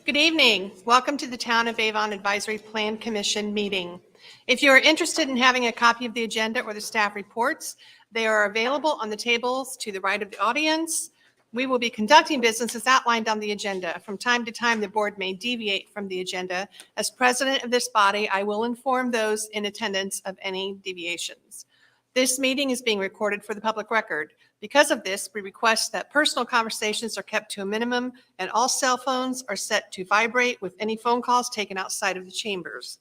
Good evening. Welcome to the Town of Avon Advisory Plan Commission meeting. If you are interested in having a copy of the agenda or the staff reports, they are available on the tables to the right of the audience. We will be conducting business as outlined on the agenda. From time to time, the board may deviate from the agenda. As president of this body, I will inform those in attendance of any deviations. This meeting is being recorded for the public record. Because of this, we request that personal conversations are kept to a minimum and all cell phones are set to vibrate with any phone calls taken outside of the chambers.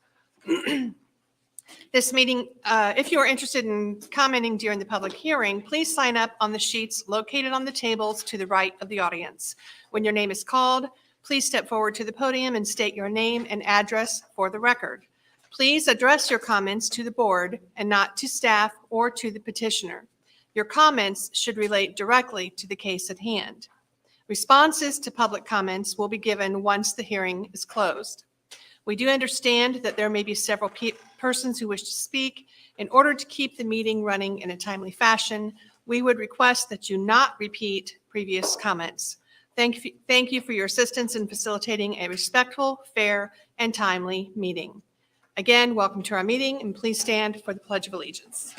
This meeting, if you are interested in commenting during the public hearing, please sign up on the sheets located on the tables to the right of the audience. When your name is called, please step forward to the podium and state your name and address for the record. Please address your comments to the board and not to staff or to the petitioner. Your comments should relate directly to the case at hand. Responses to public comments will be given once the hearing is closed. We do understand that there may be several persons who wish to speak. In order to keep the meeting running in a timely fashion, we would request that you not repeat previous comments. Thank you for your assistance in facilitating a respectful, fair, and timely meeting. Again, welcome to our meeting, and please stand for the Pledge of Allegiance.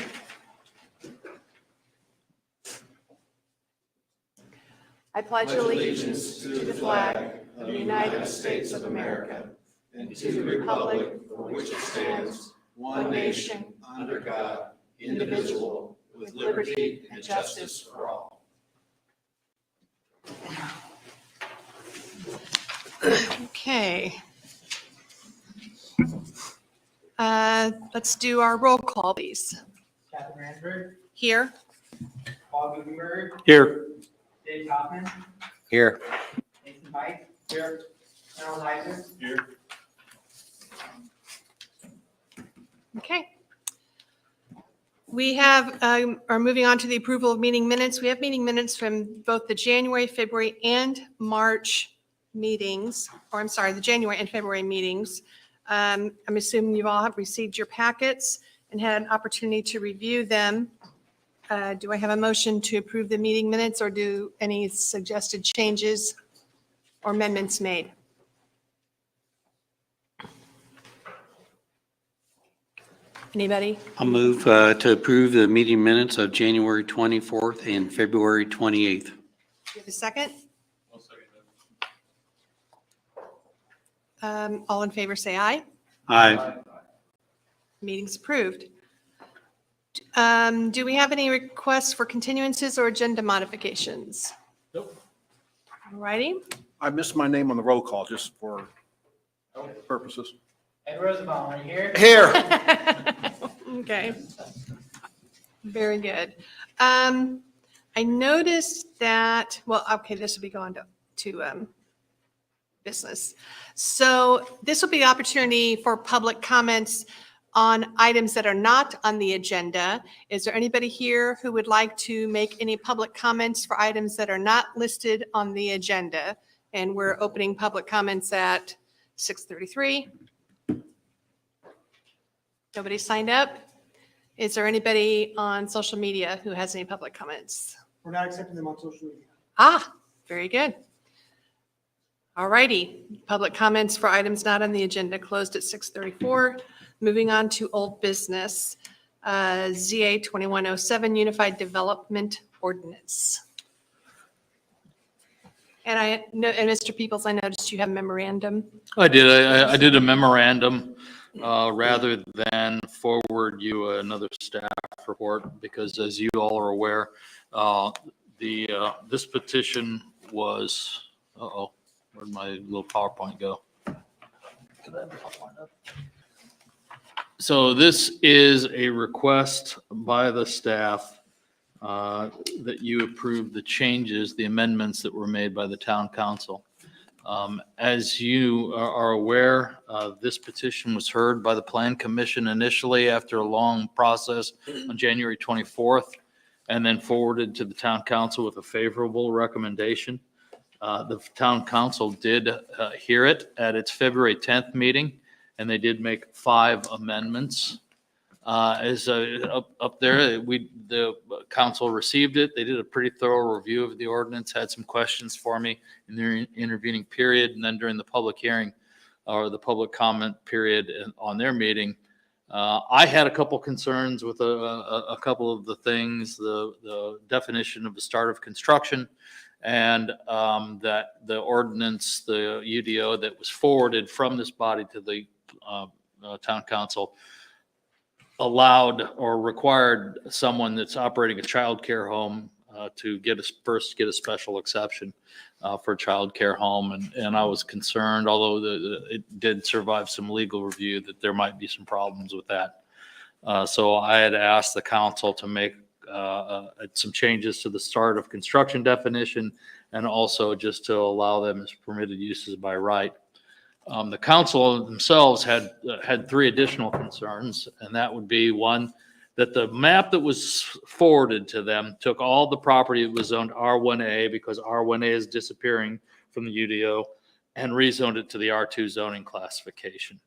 I pledge allegiance to the flag of the United States of America and to the republic for which it stands, one nation, under God, indivisible, with liberty and justice for all. Okay. Let's do our roll call, please. Catherine Ransford. Here. Paul Gutenberg. Here. Dave Kaufman. Here. Nathan Pike. Here. Harold Heiser. Here. Okay. We have, are moving on to the approval of meeting minutes. We have meeting minutes from both the January, February, and March meetings, or I'm sorry, the January and February meetings. I'm assuming you've all received your packets and had an opportunity to review them. Do I have a motion to approve the meeting minutes, or do any suggested changes or amendments made? Anybody? I'll move to approve the meeting minutes of January 24th and February 28th. Do you have a second? I'll second that. All in favor, say aye. Aye. Meeting's approved. Do we have any requests for continuances or agenda modifications? Nope. All righty. I missed my name on the roll call just for purposes. Ed Rosenbaum, right here. Here. Okay. Very good. I noticed that, well, okay, this will be going to business. So this will be the opportunity for public comments on items that are not on the agenda. Is there anybody here who would like to make any public comments for items that are not listed on the agenda? And we're opening public comments at 6:33. Nobody signed up? Is there anybody on social media who has any public comments? We're not accepting them on social media. Ah, very good. All righty. Public comments for items not on the agenda closed at 6:34. Moving on to old business, ZA 2107 Unified Development Ordinance. And Mr. Peoples, I noticed you have a memorandum. I did. I did a memorandum rather than forward you another staff report, because as you all are aware, this petition was, where'd my little PowerPoint go? So this is a request by the staff that you approve the changes, the amendments that were made by the town council. As you are aware, this petition was heard by the Plan Commission initially after a long process on January 24th, and then forwarded to the town council with a favorable recommendation. The town council did hear it at its February 10th meeting, and they did make 5 amendments. Up there. The council received it. They did a pretty thorough review of the ordinance, had some questions for me in the intervening period, and then during the public hearing or the public comment period on their meeting, I had a couple concerns with a couple of the things, the definition of the start of construction, and that the ordinance, the UDO that was forwarded from this body to the town council allowed or required someone that's operating a child care home to first get a special exception for a child care home. And I was concerned, although it did survive some legal review, that there might be some problems with that. So I had asked the council to make some changes to the start of construction definition, and also just to allow them as permitted uses by right. The council themselves had three additional concerns, and that would be one, that the map that was forwarded to them took all the property that was zoned R1A, because R1A is disappearing from the UDO, and rezoned it to the R2 zoning classification.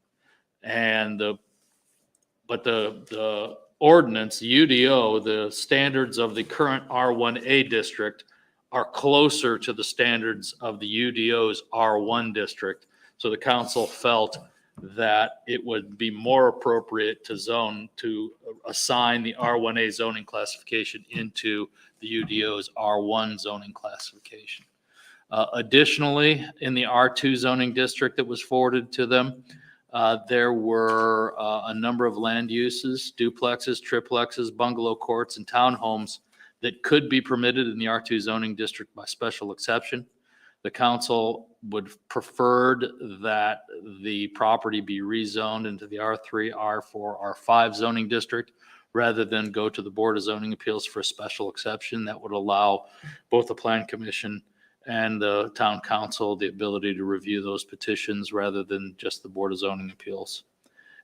But the ordinance, the UDO, the standards of the current R1A district are closer to the standards of the UDO's R1 district. So the council felt that it would be more appropriate to assign the R1A zoning classification into the UDO's R1 zoning classification. Additionally, in the R2 zoning district that was forwarded to them, there were a number of land uses, duplexes, triplexes, bungalow courts, and townhomes that could be permitted in the R2 zoning district by special exception. The council would preferred that the property be rezoned into the R3, R4, R5 zoning district, rather than go to the Board of Zoning Appeals for a special exception. That would allow both the Plan Commission and the town council the ability to review those petitions rather than just the Board of Zoning Appeals.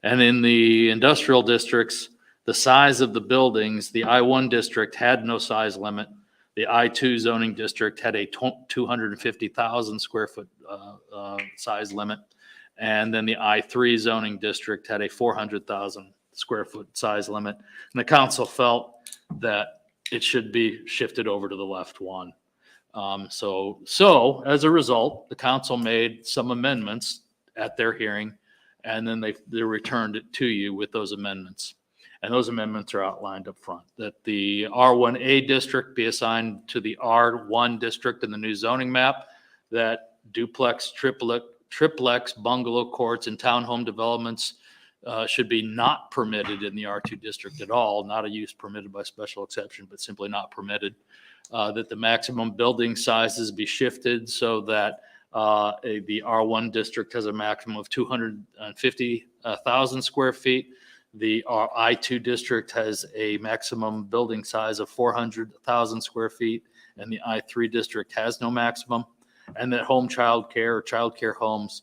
And in the industrial districts, the size of the buildings, the I1 district had no size limit. The I2 zoning district had a 250,000 square foot size limit. And then the I3 zoning district had a 400,000 square foot size limit. And the council felt that it should be shifted over to the left one. So as a result, the council made some amendments at their hearing, and then they returned it to you with those amendments. And those amendments are outlined up front, that the R1A district be assigned to the R1 district in the new zoning map, that duplex, triplex, bungalow courts, and townhome developments should be not permitted in the R2 district at all, not a use permitted by special exception, but simply not permitted. That the maximum building sizes be shifted so that the R1 district has a maximum of 250,000 square feet. The I2 district has a maximum building size of 400,000 square feet, and the I3 district has no maximum. And that home child care or child care homes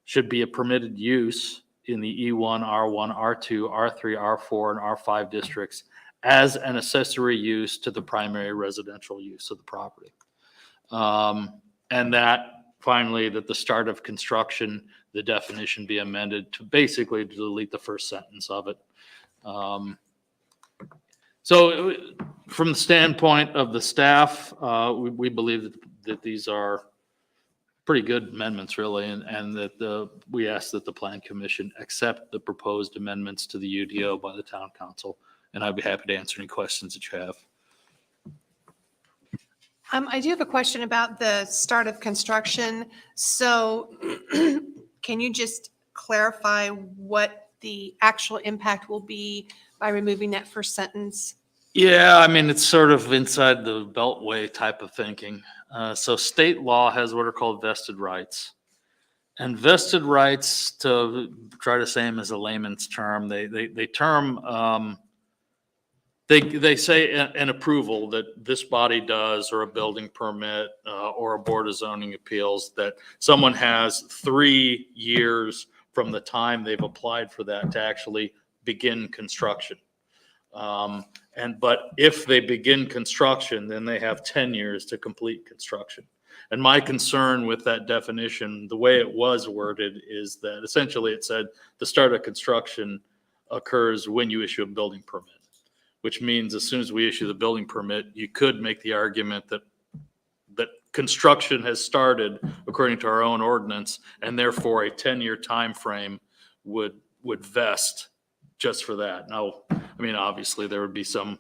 should be a permitted use in the E1, R1, R2, R3, R4, and R5 districts as an accessory use to the primary residential use of the property. And that finally, that the start of construction, the definition be amended to basically delete the first sentence of it. So from the standpoint of the staff, we believe that these are pretty good amendments, really, and that we ask that the Plan Commission accept the proposed amendments to the UDO by the Town Council. And I'd be happy to answer any questions that you have. I do have a question about the start of construction. So can you just clarify what the actual impact will be by removing that first sentence? Yeah, I mean, it's sort of inside the Beltway type of thinking. So state law has what are called vested rights. And vested rights, to try to say them as a layman's term, they say an approval that this body does, or a building permit, or a Board of Zoning Appeals, that someone has 3 years from the time they've applied for that to actually begin construction. But if they begin construction, then they have 10 years to complete construction. And my concern with that definition, the way it was worded, is that essentially it said the start of construction occurs when you issue a building permit, which means as soon as we issue the building permit, you could make the argument that construction has started according to our own ordinance, and therefore a 10-year time frame would vest just for that. Now, I mean, obviously there would be some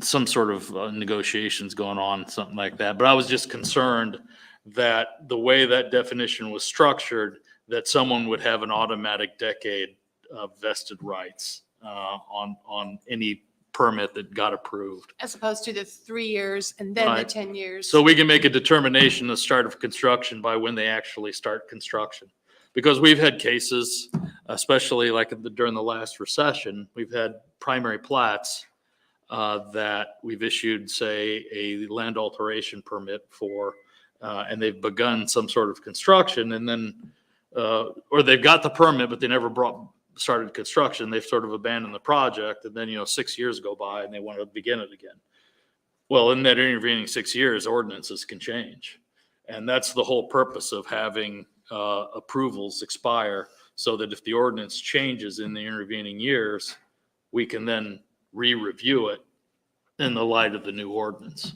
sort of negotiations going on, something like that. But I was just concerned that the way that definition was structured, that someone would have an automatic decade of vested rights on any permit that got approved. As opposed to the 3 years and then the Right. 10 years. So we can make a determination of start of construction by when they actually start construction. Because we've had cases, especially like during the last recession, we've had primary plats that we've issued, say, a land alteration permit for, and they've begun some sort of construction, and then, or they've got the permit, but they never started construction. They've sort of abandoned the project, and then, 6 years go by and they want to begin it again. Well, in that intervening 6 years, ordinances can change. And that's the whole purpose of having approvals expire, so that if the ordinance changes in the intervening years, we can then re-review it in the light of the new ordinance.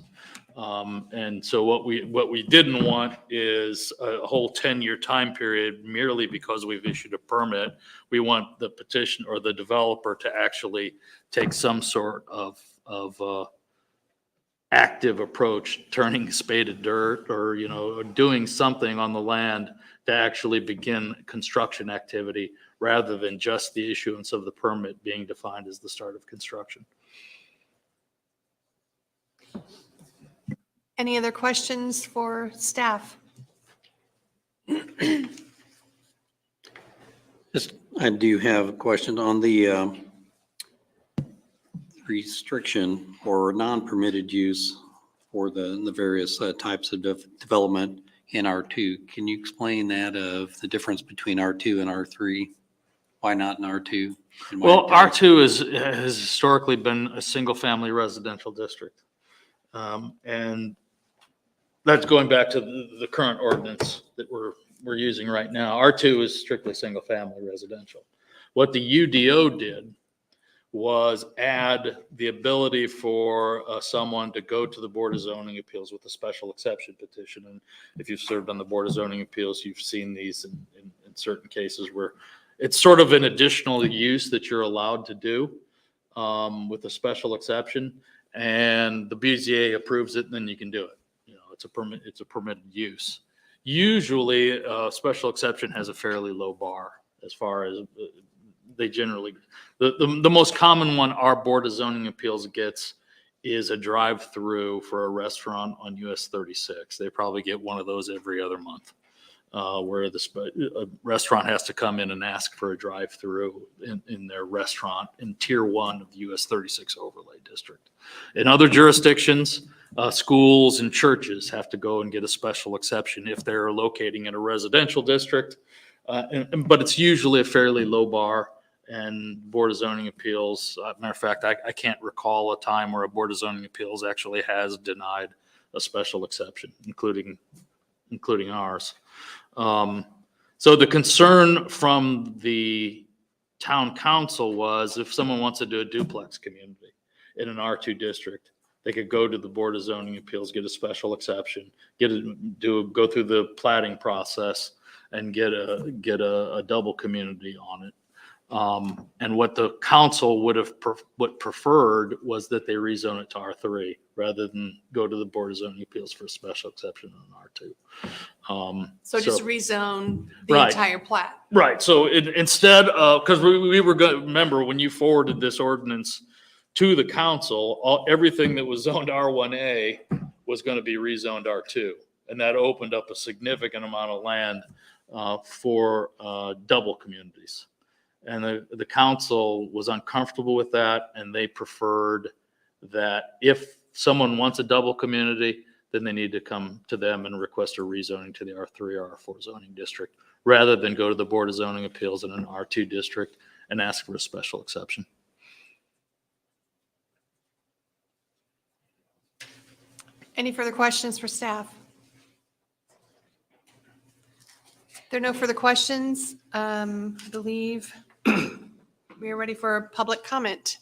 And so what we didn't want is a whole 10-year time period merely because we've issued a permit. We want the petition or the developer to actually take some sort of active approach, turning a spade of dirt, or doing something on the land to actually begin construction activity, rather than just the issuance of the permit being defined as the start of construction. Any other questions for staff? I do have a question on the restriction or non-permitted use for the various types of development in R2. Can you explain that, of the difference between R2 and R3? Why not in R2? And why Well, it does? R2 has historically been a single-family residential district. And that's going back to the current ordinance that we're using right now. R2 is strictly single-family residential. What the UDO did was add the ability for someone to go to the Board of Zoning Appeals with a special exception petition. And if you've served on the Board of Zoning Appeals, you've seen these in certain cases where it's sort of an additional use that you're allowed to do with a special exception, and the BZA approves it, and then you can do it. It's a permitted use. Usually, a special exception has a fairly low bar as far as they generally. The most common one our Board of Zoning Appeals gets is a drive-through for a restaurant on US 36. They probably get one of those every other month, where a restaurant has to come in and ask for a drive-through in their restaurant in Tier 1 of the US 36 overlay district. In other jurisdictions, schools and churches have to go and get a special exception if they're locating in a residential district, but it's usually a fairly low bar. And Board of Zoning Appeals, matter of fact, I can't recall a time where a Board of Zoning Appeals actually has denied a special exception, including ours. So the concern from the town council was, if someone wants to do a duplex community in an R2 district, they could go to the Board of Zoning Appeals, get a special exception, go through the platting process, and get a double community on it. And what the council would preferred was that they rezone it to R3 rather than go to the Board of Zoning Appeals for a special exception on R2. So just rezone the Right. entire plat. Right. So instead of, because we were going to, remember when you forwarded this ordinance to the council, everything that was zoned R1A was going to be rezoned R2. And that opened up a significant amount of land for double communities. And the council was uncomfortable with that, and they preferred that if someone wants a double community, then they need to come to them and request a rezoning to the R3 or R4 zoning district, rather than go to the Board of Zoning Appeals in an R2 district and ask for a special exception. Any further questions for staff? If there are no further questions, I believe we are ready for public comment.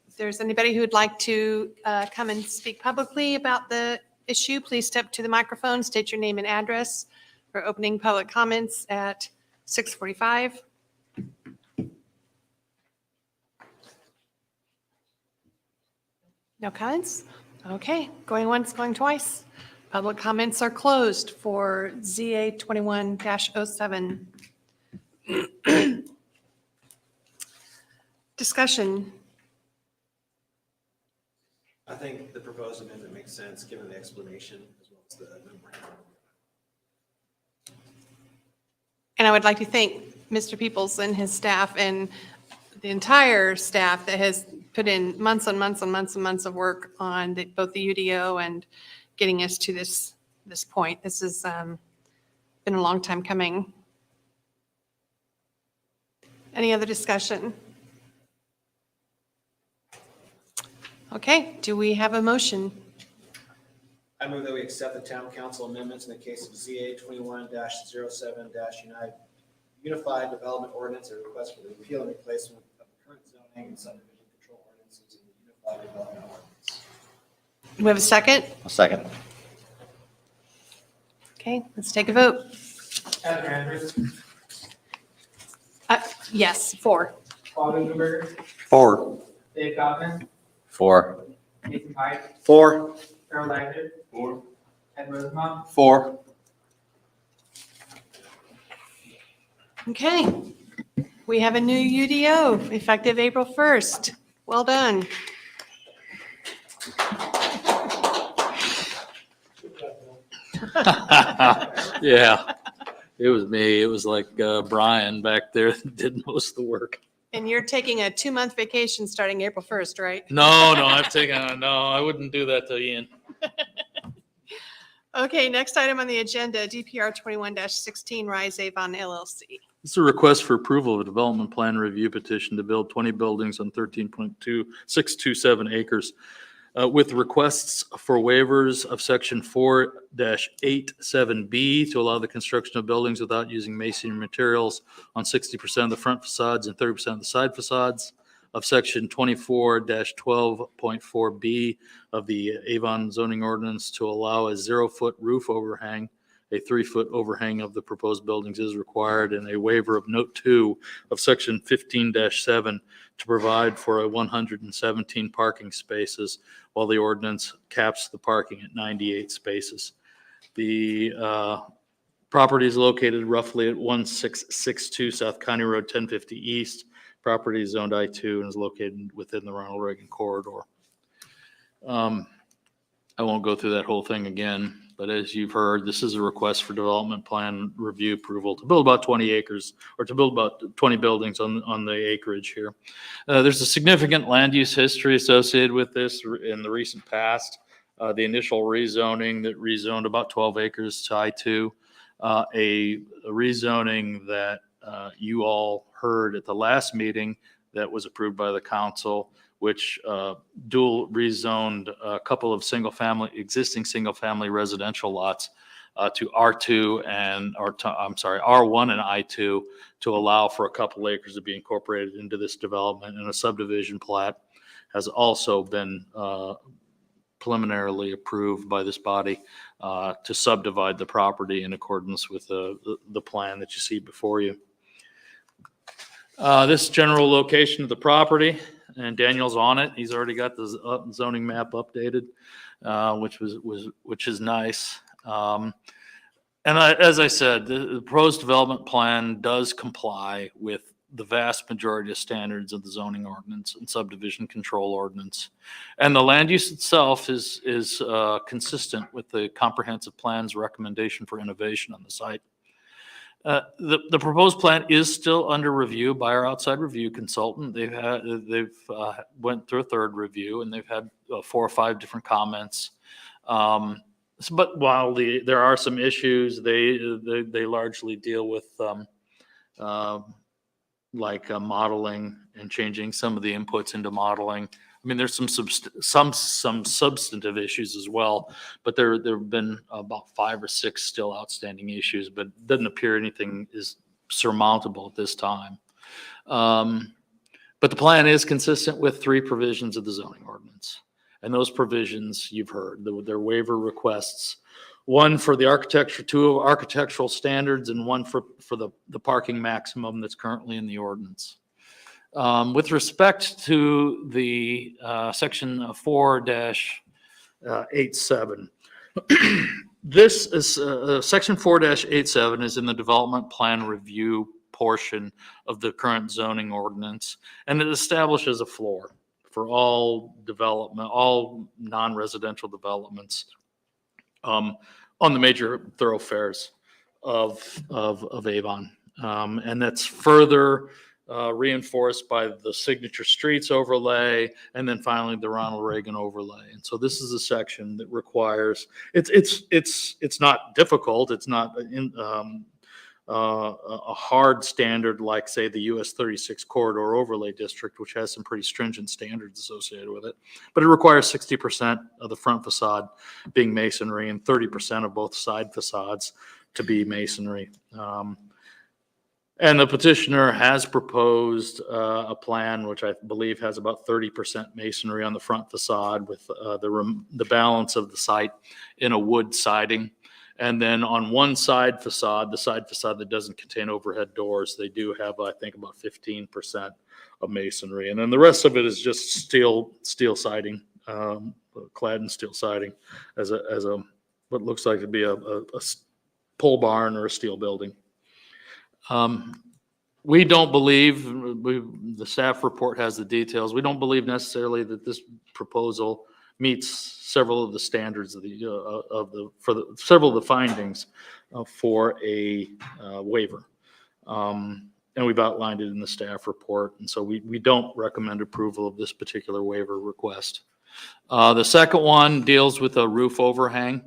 If there's anybody who would like to come and speak publicly about the issue, please step to the microphone, state your name and address. We're opening public comments at 6:45. No comments? Okay, going once, going twice. Public comments are closed for ZA 21-07. Discussion. I think the proposed amendment makes sense, given the explanation as well as the number. And I would like to thank Mr. Peoples and his staff and the entire staff that has put in months and months and months and months of work on both the UDO and getting us to this point. This has been a long time coming. Any other discussion? Okay, do we have a motion? I move that we accept the town council amendments in the case of ZA 21-07- Unified Development Ordinance, a request for the repeal and replacement of the current zoning and subdivision control ordinances in the Unified Development Ordinance. Do we have a second? A second. Okay, let's take a vote. Heather Andrews, Yes, 4. Paul Gutenberg, 4. Dave Gottman, 4. Nathan Pike, 4. Carol Legend, 4. Ed Rosenbaum, 4. Okay, we have a new UDO effective April 1st. Well done. Yeah, it was me. It was like Brian back there that did most of the work. And you're taking a 2-month vacation starting April 1st, right? No, I wouldn't do that to Ian. Okay, next item on the agenda, DPR 21-16, Rise Avon LLC. This is a request for approval of a development plan review petition to build 20 buildings on 13.2627 acres with requests for waivers of section 4-87B to allow the construction of buildings without using masonry materials on 60% of the front facades and 30% of the side facades, of section 24-12.4B of the Avon zoning ordinance to allow a 0-foot roof overhang. A 3-foot overhang of the proposed buildings is required, and a waiver of note 2 of section 15-7 to provide for a 117 parking spaces, while the ordinance caps the parking at 98 spaces. The property is located roughly at 1662 South County Road 1050 East. Property is zoned I-2 and is located within the Ronald Reagan corridor. I won't go through that whole thing again. But as you've heard, this is a request for development plan review approval to build about 20 acres or to build about 20 buildings on the acreage here. There's a significant land use history associated with this in the recent past. The initial rezoning that rezoned about 12 acres to I-2, a rezoning that you all heard at the last meeting that was approved by the council, which dual rezoned a couple of existing single-family residential lots to R2 and R1 and I2 to allow for a couple acres to be incorporated into this development. And a subdivision plat has also been preliminarily approved by this body to subdivide the property in accordance with the plan that you see before you. This general location of the property, and Daniel's on it. He's already got the zoning map updated, which is nice. As I said, the proposed development plan does comply with the vast majority of standards of the zoning ordinance and subdivision control ordinance. And the land use itself is consistent with the comprehensive plan's recommendation for innovation on the site. The proposed plan is still under review by our outside review consultant. They've went through a third review and they've had 4 or 5 different comments. But while there are some issues, they largely deal with modeling and changing some of the inputs into modeling. I mean, there's some substantive issues as well, but there have been about 5 or 6 still outstanding issues, but it doesn't appear anything is surmountable at this time. But the plan is consistent with 3 provisions of the zoning ordinance. And those provisions you've heard, their waiver requests, one for the architecture, 2 architectural standards, and 1 for the parking maximum that's currently in the ordinance. With respect to the section 4-87, this is section 4-87 is in the development plan review portion of the current zoning ordinance, and it establishes a floor for all development, all non-residential developments on the major thoroughfares of Avon. And that's further reinforced by the Signature Streets overlay, and then finally the Ronald Reagan overlay. And so this is a section that requires, it's not difficult, it's not a hard standard like, say, the US 36 Corridor Overlay District, which has some pretty stringent standards associated with it. But it requires 60% of the front facade being masonry and 30% of both side facades to be masonry. And the petitioner has proposed a plan which I believe has about 30% masonry on the front facade, with the balance of the site in a wood siding. And then on one side facade, the side facade that doesn't contain overhead doors, they do have, I think, about 15% of masonry. And then the rest of it is just steel siding, clad in steel siding, as a what looks like to be a pole barn or a steel building. We don't believe, the staff report has the details, we don't believe necessarily that this proposal meets several of the standards of several of the findings for a waiver. And we've outlined it in the staff report. And so we don't recommend approval of this particular waiver request. The second one deals with a roof overhang.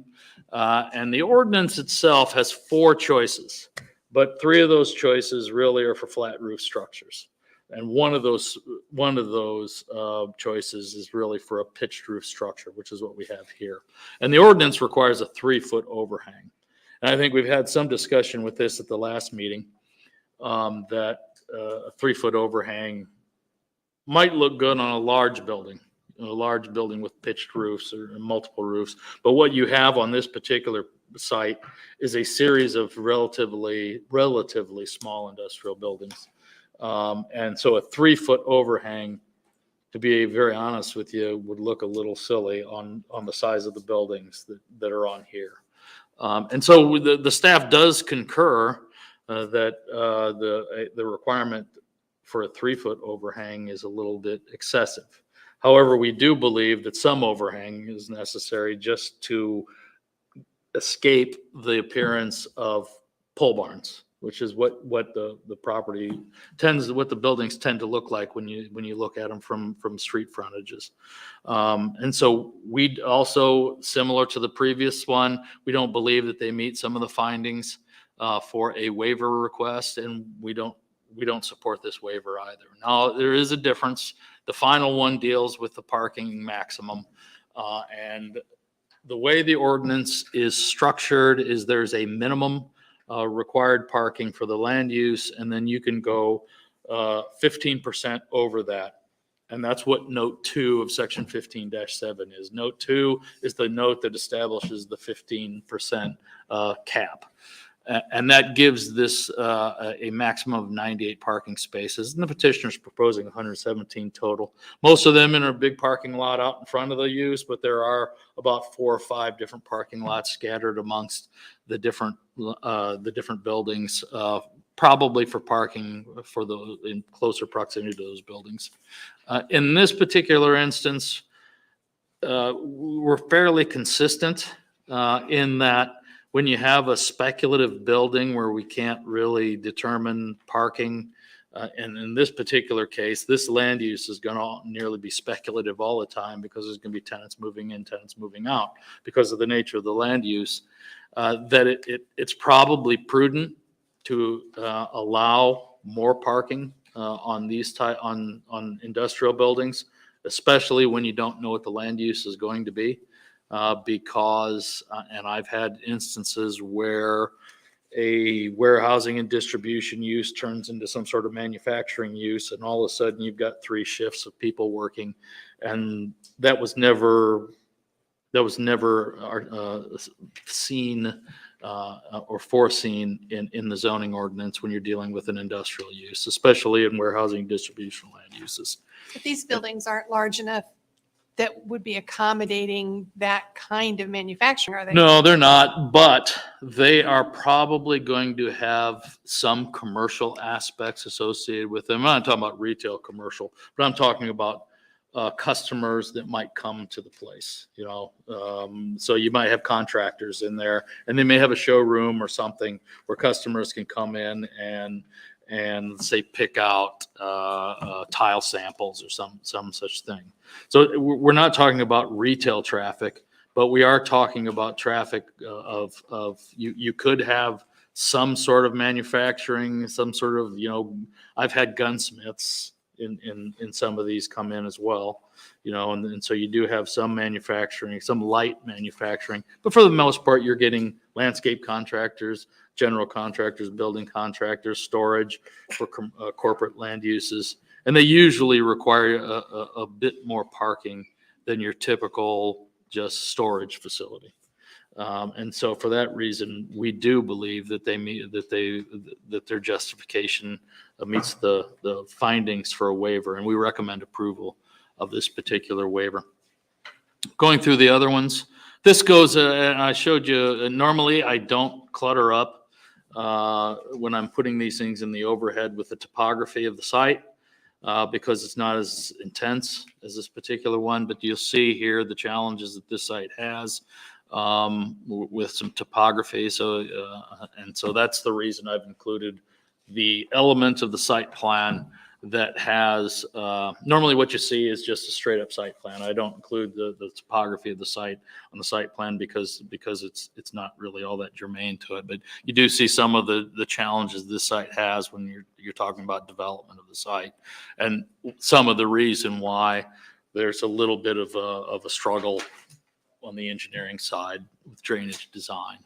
And the ordinance itself has 4 choices, but 3 of those choices really are for flat roof structures. And one of those choices is really for a pitched roof structure, which is what we have here. And the ordinance requires a 3-foot overhang. And I think we've had some discussion with this at the last meeting, that a 3-foot overhang might look good on a large building with pitched roofs or multiple roofs. But what you have on this particular site is a series of relatively small industrial buildings. And so a 3-foot overhang, to be very honest with you, would look a little silly on the size of the buildings that are on here. And so the staff does concur that the requirement for a 3-foot overhang is a little bit excessive. However, we do believe that some overhang is necessary just to escape the appearance of pole barns, which is what the property tends, what the buildings tend to look like when you look at them from street frontages. And so we also, similar to the previous one, we don't believe that they meet some of the findings for a waiver request, and we don't support this waiver either. Now, there is a difference. The final one deals with the parking maximum, and the way the ordinance is structured is there's a minimum required parking for the land use, and then you can go 15% over that. And that's what note 2 of section 15-7 is. Note 2 is the note that establishes the 15% cap. And that gives this a maximum of 98 parking spaces. And the petitioner's proposing 117 total. Most of them in a big parking lot out in front of the use, but there are about 4 or 5 different parking lots scattered amongst the different buildings, probably for parking for those in closer proximity to those buildings. In this particular instance, we're fairly consistent in that when you have a speculative building where we can't really determine parking, and in this particular case, this land use is going to nearly be speculative all the time because there's going to be tenants moving in, tenants moving out because of the nature of the land use, that it's probably prudent to allow more parking on these on industrial buildings, especially when you don't know what the land use is going to be. Because, and I've had instances where a warehousing and distribution use turns into some sort of manufacturing use, and all of a sudden you've got 3 shifts of people working. And that was never seen or foreseen in the zoning ordinance when you're dealing with an industrial use, especially in warehousing and distribution land uses. But these buildings aren't large enough that would be accommodating that kind of manufacturing, are they? No, they're not, but they are probably going to have some commercial aspects associated with them. I'm not talking about retail commercial, but I'm talking about customers that might come to the place, so you might have contractors in there, and they may have a showroom or something where customers can come in and say pick out tile samples or some such thing. So we're not talking about retail traffic, but we are talking about traffic of you could have some sort of manufacturing, some sort of, I've had gunsmiths in some of these come in as well, and so you do have some manufacturing, some light manufacturing, but for the most part, you're getting landscape contractors, general contractors, building contractors, storage for corporate land uses. And they usually require a bit more parking than your typical just storage facility. And so for that reason, we do believe that that their justification meets the findings for a waiver, and we recommend approval of this particular waiver. Going through the other ones, this goes, and I showed you, normally I don't clutter up when I'm putting these things in the overhead with the topography of the site because it's not as intense as this particular one, but you'll see here the challenges that this site has with some topography. So that's the reason I've included the element of the site plan that has, normally what you see is just a straight up site plan. I don't include the topography of the site on the site plan because it's not really all that germane to it. But you do see some of the challenges this site has when you're talking about development of the site, and some of the reason why there's a little bit of a struggle on the engineering side with drainage design.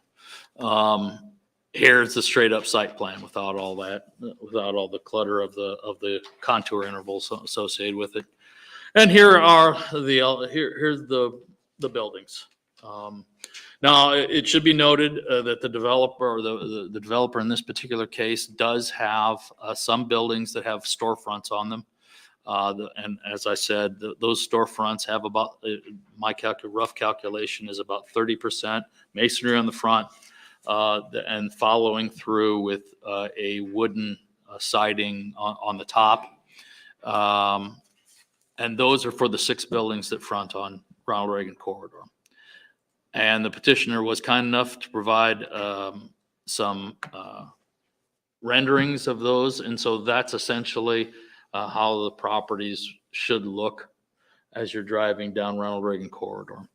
Here's the straight up site plan without all the clutter of the contour intervals associated with it. And here's the buildings. Now it should be noted that the developer or the developer in this particular case does have some buildings that have storefronts on them. And as I said, those storefronts have about, my rough calculation is about 30% masonry on the front, and following through with a wooden siding on the top. And those are for the 6 buildings that front on Ronald Reagan Corridor. And the petitioner was kind enough to provide some renderings of those. And so that's essentially how the properties should look as you're driving down Ronald Reagan Corridor.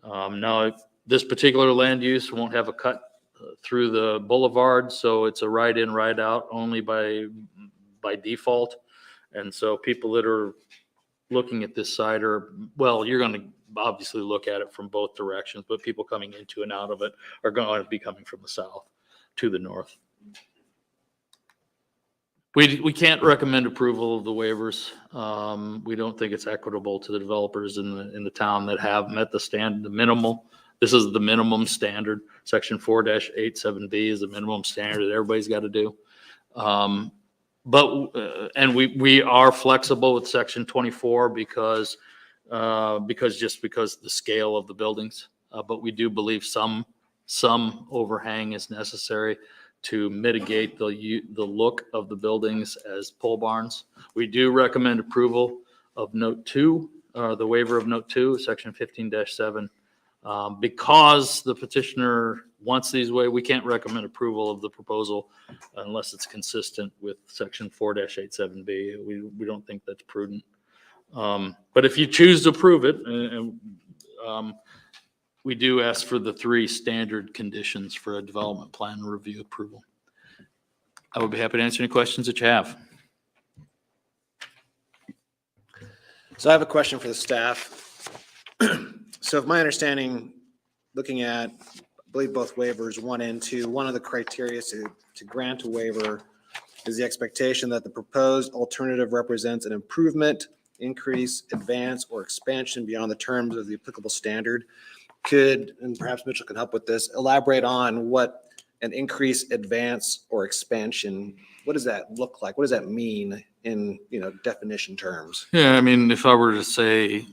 Now, this particular land use won't have a cut through the boulevard, so it's a right in, right out only by default. And so people that are looking at this site you're going to obviously look at it from both directions, but people coming into and out of it are going to be coming from the south to the north. We can't recommend approval of the waivers. We don't think it's equitable to the developers in the town that have met the standard, the minimal. This is the minimum standard. Section 4-87B is the minimum standard that everybody's got to do. And we are flexible with Section 24 because the scale of the buildings. But we do believe some overhang is necessary to mitigate the look of the buildings as pole barns. We do recommend approval of Note 2, the waiver of Note 2, Section 15-7. Because the petitioner wants these waived, we can't recommend approval of the proposal unless it's consistent with Section 4-87B. We don't think that's prudent. But if you choose to approve it, we do ask for the 3 standard conditions for a development plan review approval. I would be happy to answer any questions that you have. So I have a question for the staff. So if my understanding, looking at believe both waivers, 1 and 2. One of the criteria to grant a waiver is the expectation that the proposed alternative represents an improvement, increase, advance, or expansion beyond the terms of the applicable standard. Could, and perhaps Mitchell can help with this, elaborate on what an increase, advance, or expansion, what does that look like? What does that mean in, definition terms? Yeah, I mean, if I were to say,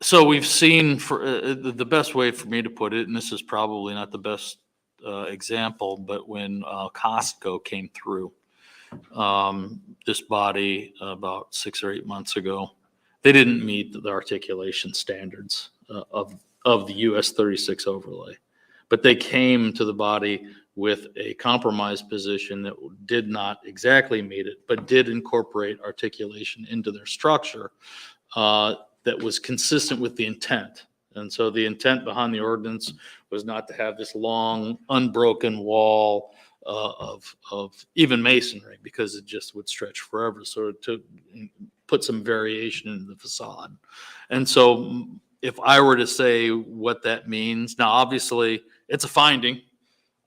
so we've seen for the best way for me to put it, and this is probably not the best example, but when Costco came through this body about 6 or 8 months ago, they didn't meet the articulation standards of the US 36 overlay, but they came to the body with a compromise position that did not exactly meet it, but did incorporate articulation into their structure that was consistent with the intent. And so the intent behind the ordinance was not to have this long, unbroken wall of even masonry, because it just would stretch forever. So to put some variation in the facade. And so if I were to say what that means, now obviously it's a finding.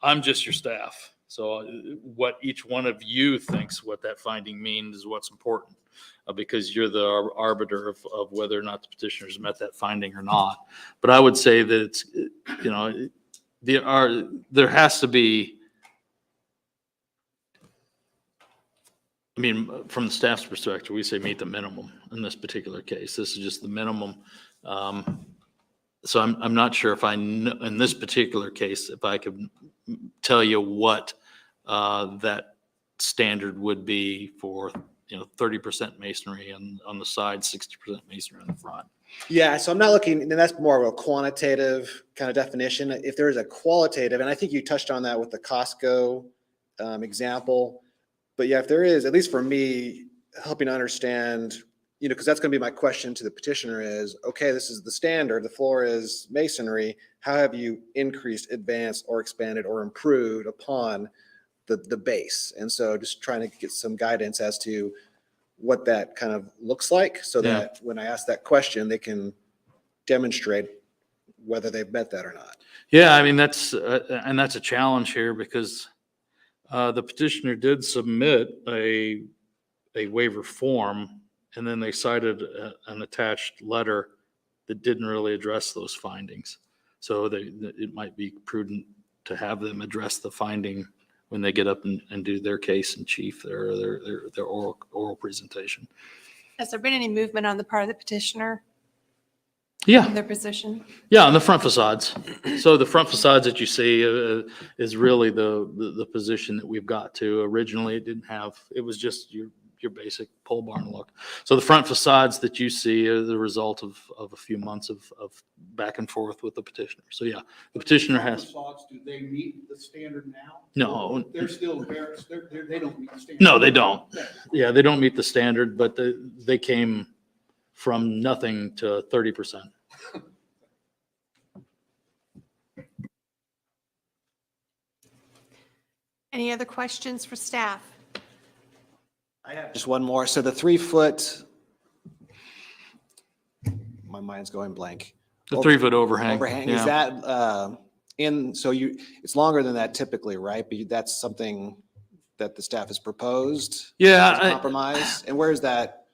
I'm just your staff. So what each one of you thinks what that finding means is what's important, because you're the arbiter of whether or not the petitioners met that finding or not. But I would say that it's, there has to be, I mean, from the staff's perspective, we say meet the minimum in this particular case. This is just the minimum. So I'm not sure if in this particular case, if I could tell you what that standard would be for, 30% masonry on the side, 60% masonry on the front. Yeah, so I'm not looking, and that's more of a quantitative kind of definition. If there is a qualitative, and I think you touched on that with the Costco example, but yeah, if there is, at least for me, helping to understand, because that's going to be my question to the petitioner is, okay, this is the standard, the floor is masonry. How have you increased, advanced, or expanded, or improved upon the base? And so just trying to get some guidance as to what that kind of looks like, so that when I ask that question, they can demonstrate whether they've met that or not. Yeah, I mean, that's a challenge here, because the petitioner did submit a waiver form, and then they cited an attached letter that didn't really address those findings. So it might be prudent to have them address the finding when they get up and do their case in chief, their oral presentation. Has there been any movement on the part of the petitioner Yeah. in their position? Yeah, on the front facades. So the front facades that you see is really the position that we've got to. Originally, it was just your basic pole barn look. So the front facades that you see are the result of a few months of back and forth with the petitioner. So yeah, the petitioner has. Facades, do they meet the standard now? No. They're still barracks. They don't meet the standard. No, they don't. Yeah, they don't meet the standard, but they came from nothing to 30%. Any other questions for staff? I have just one more. So the 3-foot, my mind's going blank. The 3-foot overhang. Overhang, Yeah. is that it's longer than that typically, right? But that's something that the staff has proposed? Yeah, as a compromise? And where is that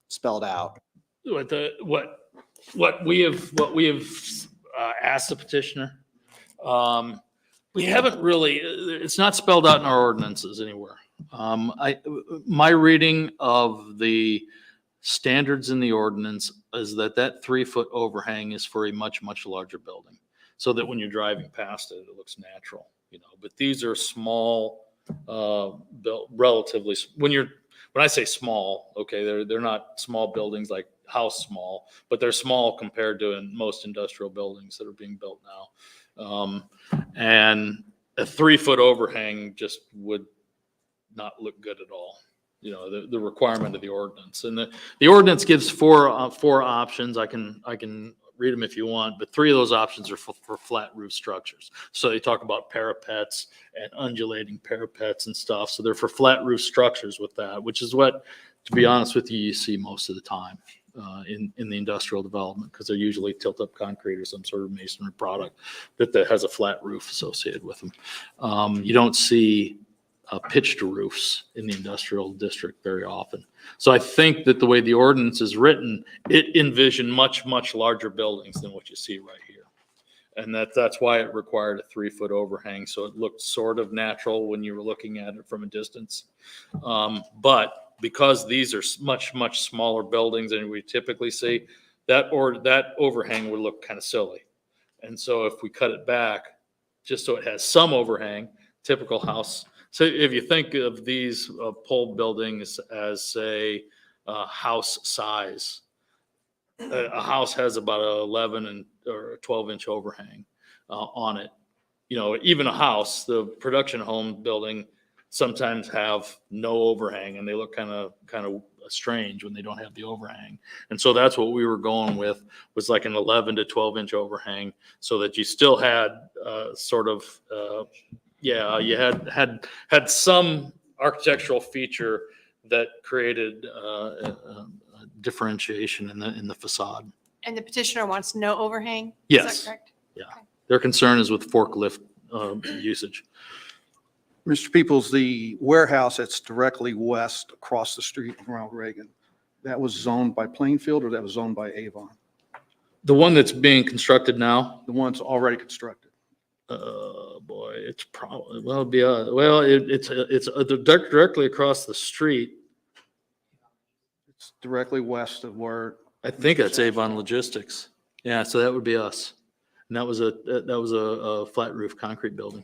spelled out? What we have asked the petitioner. We haven't really. It's not spelled out in our ordinances anywhere. My reading of the standards in the ordinance is that 3-foot overhang is for a much larger building, so that when you're driving past it, it looks natural. But these are small, relatively. When I say small, okay, they're not small buildings like house small, but they're small compared to most industrial buildings that are being built now. And a 3-foot overhang just would not look good at all. The requirement of the ordinance, and the ordinance gives four options. I can read them if you want, but 3 of those options are for flat roof structures. So they talk about parapets and undulating parapets and stuff. So they're for flat roof structures with that, which is what, to be honest with you, you see most of the time. in the industrial development, because they're usually tilt-up concrete or some sort of masonry product that has a flat roof associated with them. You don't see pitched roofs in the industrial district very often. So I think that the way the ordinance is written, it envisioned much, much larger buildings than what you see right here. And that's why it required a 3-foot overhang. So it looked sort of natural when you were looking at it from a distance. But because these are much, much smaller buildings than we typically see, that overhang would look kind of silly. And so if we cut it back, just so it has some overhang, typical house. So if you think of these pole buildings as, say, house size, a house has about a 11 or a 12-inch overhang on it. You know, even a house, the production home building sometimes have no overhang, and they look kind of strange when they don't have the overhang. And so that's what we were going with, was like an 11 to 12-inch overhang, so that you still had you had some architectural feature that created differentiation in the facade. And the petitioner wants no overhang? Is Yes. that correct? Yeah. Their concern is with forklift usage. Mr. Peoples, the warehouse that's directly west across the street from Ronald Reagan, that was zoned by Plainfield or that was zoned by Avon? The one that's being constructed now, The one's already constructed. boy, it's probably, it's directly across the street. It's directly west of where, I think that's Avon Logistics. Yeah, so that would be us. And that was a flat roof concrete building.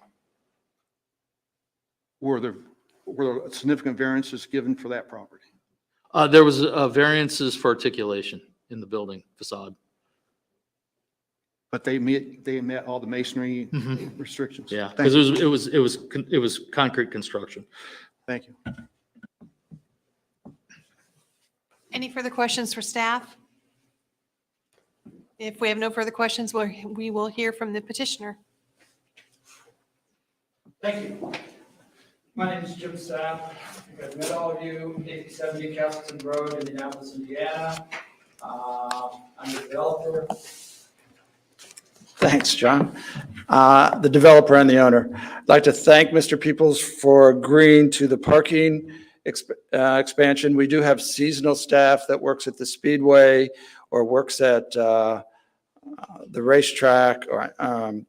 were there significant variances given for that property? There was variances for articulation in the building facade. But they met all the masonry restrictions? Yeah, Thank because you. it was concrete construction. Thank you. Any further questions for staff? If we have no further questions, we will hear from the petitioner. Thank you. My name is Jim Sapp. I've met all of you, 8070 Castleton Road, Indianapolis, Indiana. I'm the developer. Thanks, John. The developer and the owner. I'd like to thank Mr. Peoples for agreeing to the parking expansion. We do have seasonal staff that works at the Speedway or works at the racetrack or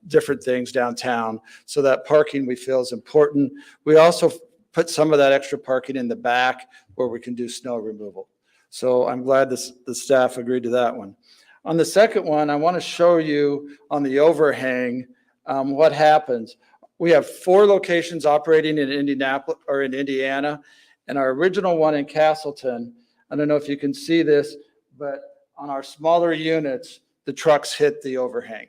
different things downtown. So that parking we feel is important. We also put some of that extra parking in the back where we can do snow removal. So I'm glad the staff agreed to that one. On the second one, I want to show you on the overhang what happens. We have 4 locations operating in Indianapolis or in Indiana, and our original one in Castleton. I don't know if you can see this, but on our smaller units, the trucks hit the overhang.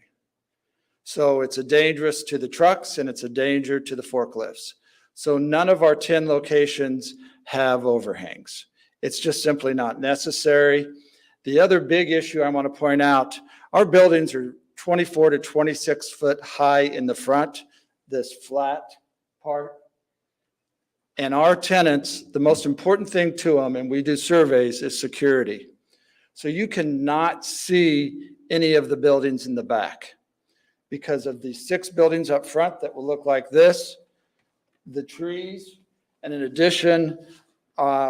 So it's a dangerous to the trucks and it's a danger to the forklifts. So none of our 10 locations have overhangs. It's just simply not necessary. The other big issue I want to point out, our buildings are 24 to 26 foot high in the front, this flat part. And our tenants, the most important thing to them, and we do surveys, is security. So you cannot see any of the buildings in the back because of the 6 buildings up front that will look like this, the trees, and in addition,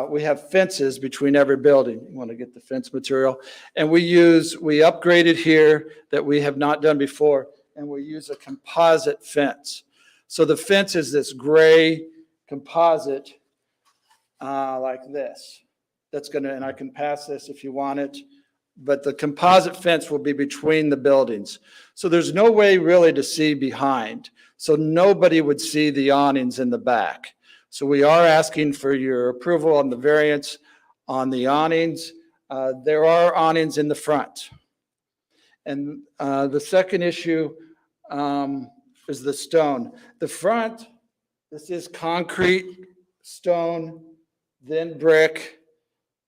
we have fences between every building. You want to get the fence material. And we upgraded here that we have not done before, and we use a composite fence. So the fence is this gray composite like this. That's going to, and I can pass this if you want it, but the composite fence will be between the buildings. So there's no way really to see behind. So nobody would see the awnings in the back. So we are asking for your approval on the variance on the awnings. There are awnings in the front. And the second issue is the stone. The front, this is concrete, stone, then brick,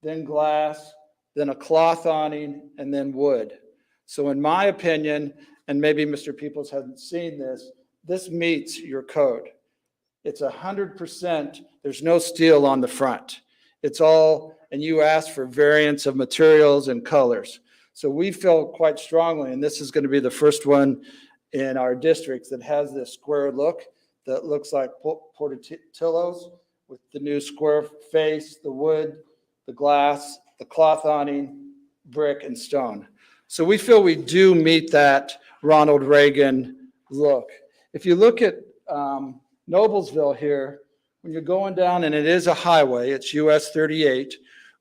then glass, then a cloth awning, and then wood. So in my opinion, and maybe Mr. Peoples hasn't seen this, this meets your code. It's 100%, there's no steel on the front. It's all and you asked for variance of materials and colors. So we feel quite strongly, and this is going to be the first one in our districts that has this square look that looks like Portillo's with the new square face, the wood, the glass, the cloth awning, brick, and stone. So we feel we do meet that Ronald Reagan look. If you look at Noblesville here, when you're going down, and it is a highway, it's US 38,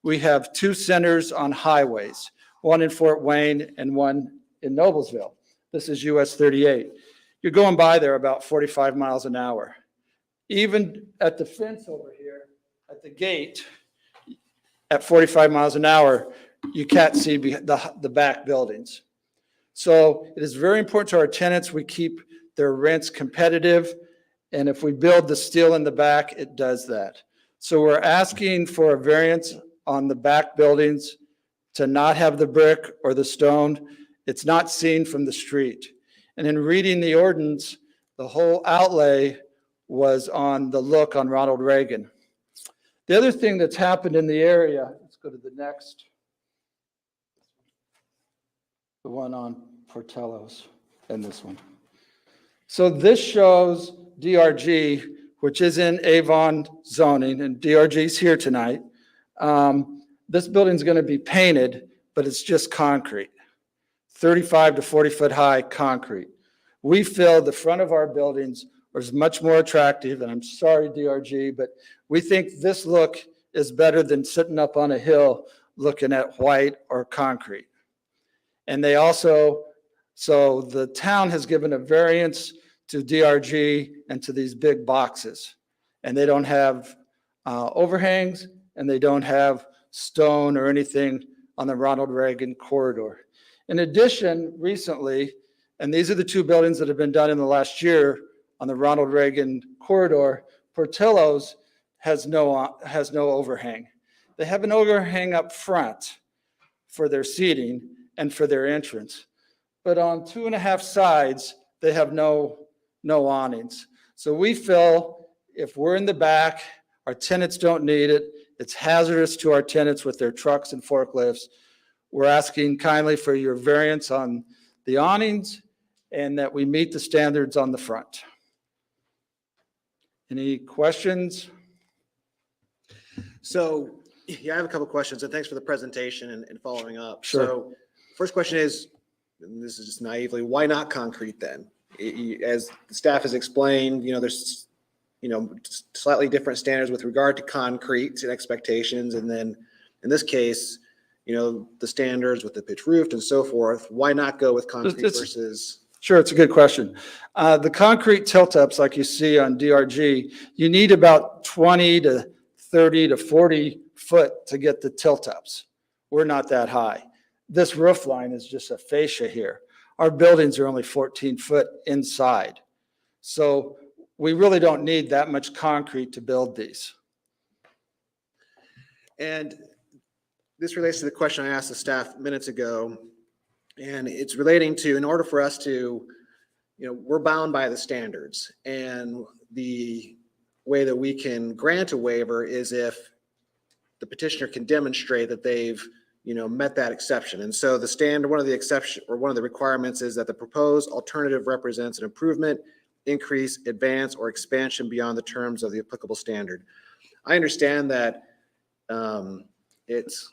we have two centers on highways, one in Fort Wayne and one in Noblesville. This is US 38. You're going by there about 45 miles an hour. Even at the fence over here, at the gate, at 45 miles an hour, you can't see the back buildings. So it is very important to our tenants, we keep their rents competitive. And if we build the steel in the back, it does that. So we're asking for a variance on the back buildings to not have the brick or the stone. It's not seen from the street. And in reading the ordinance, the whole outlay was on the look on Ronald Reagan. The other thing that's happened in the area, let's go to the next. The one on Portillo's and this one. So this shows DRG, which is in Avon zoning, and DRG's here tonight. This building's going to be painted, but it's just concrete, 35 to 40 foot high concrete. We feel the front of our buildings is much more attractive, and I'm sorry, DRG, but we think this look is better than sitting up on a hill looking at white or concrete. And they also, so the town has given a variance to DRG and to these big boxes. And they don't have overhangs, and they don't have stone or anything on the Ronald Reagan corridor. In addition, recently, and these are the two buildings that have been done in the last year on the Ronald Reagan corridor, Portillo's has no overhang. They have an overhang up front for their seating and for their entrance. But on 2.5 sides, they have no awnings. So we feel if we're in the back, our tenants don't need it. It's hazardous to our tenants with their trucks and forklifts. We're asking kindly for your variance on the awnings and that we meet the standards on the front. Any questions? So, yeah, I have a couple of questions, and thanks for the presentation and following up. Sure. So, first question is, and this is just naively, why not concrete then? As the staff has explained, there's, slightly different standards with regard to concrete and expectations, and then in this case, the standards with the pitch roof and so forth. Why not go with concrete versus? Sure, it's a good question. The concrete tilt-ups, like you see on DRG, you need about 20 to 30 to 40 foot to get the tilt-ups. We're not that high. This roof line is just a fascia here. Our buildings are only 14 foot inside. So we really don't need that much concrete to build these. And this relates to the question I asked the staff minutes ago. And it's relating to, in order for us to, we're bound by the standards. And the way that we can grant a waiver is if the petitioner can demonstrate that they've, met that exception. And so the standard, one of the requirements is that the proposed alternative represents an improvement, increase, advance, or expansion beyond the terms of the applicable standard. I understand that it's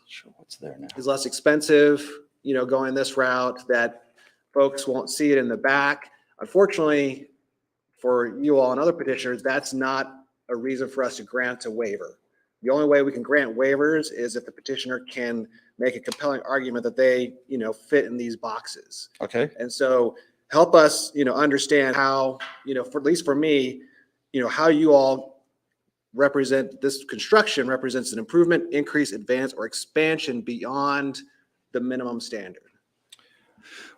less expensive, going this route, that folks won't see it in the back. Unfortunately, for you all and other petitioners, that's not a reason for us to grant a waiver. The only way we can grant waivers is if the petitioner can make a compelling argument that they, fit in these boxes. Okay. And so help us, understand how, for at least for me, how you all represent this construction represents an improvement, increase, advance, or expansion beyond the minimum standard.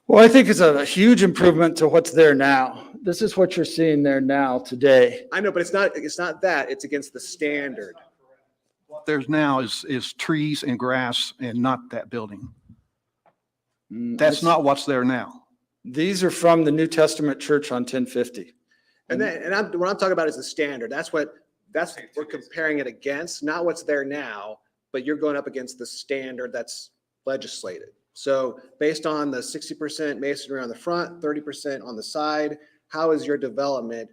Well, I think it's a huge improvement to what's there now. This is what you're seeing there now today. I know, but it's not that, it's against the standard. What there's now is trees and grass and not that building. That's not what's there now. These are from the New Testament church on 1050. And what I'm talking about is the standard. That's what we're comparing it against, not what's there now, but you're going up against the standard that's legislated. So based on the 60% masonry on the front, 30% on the side, how is your development,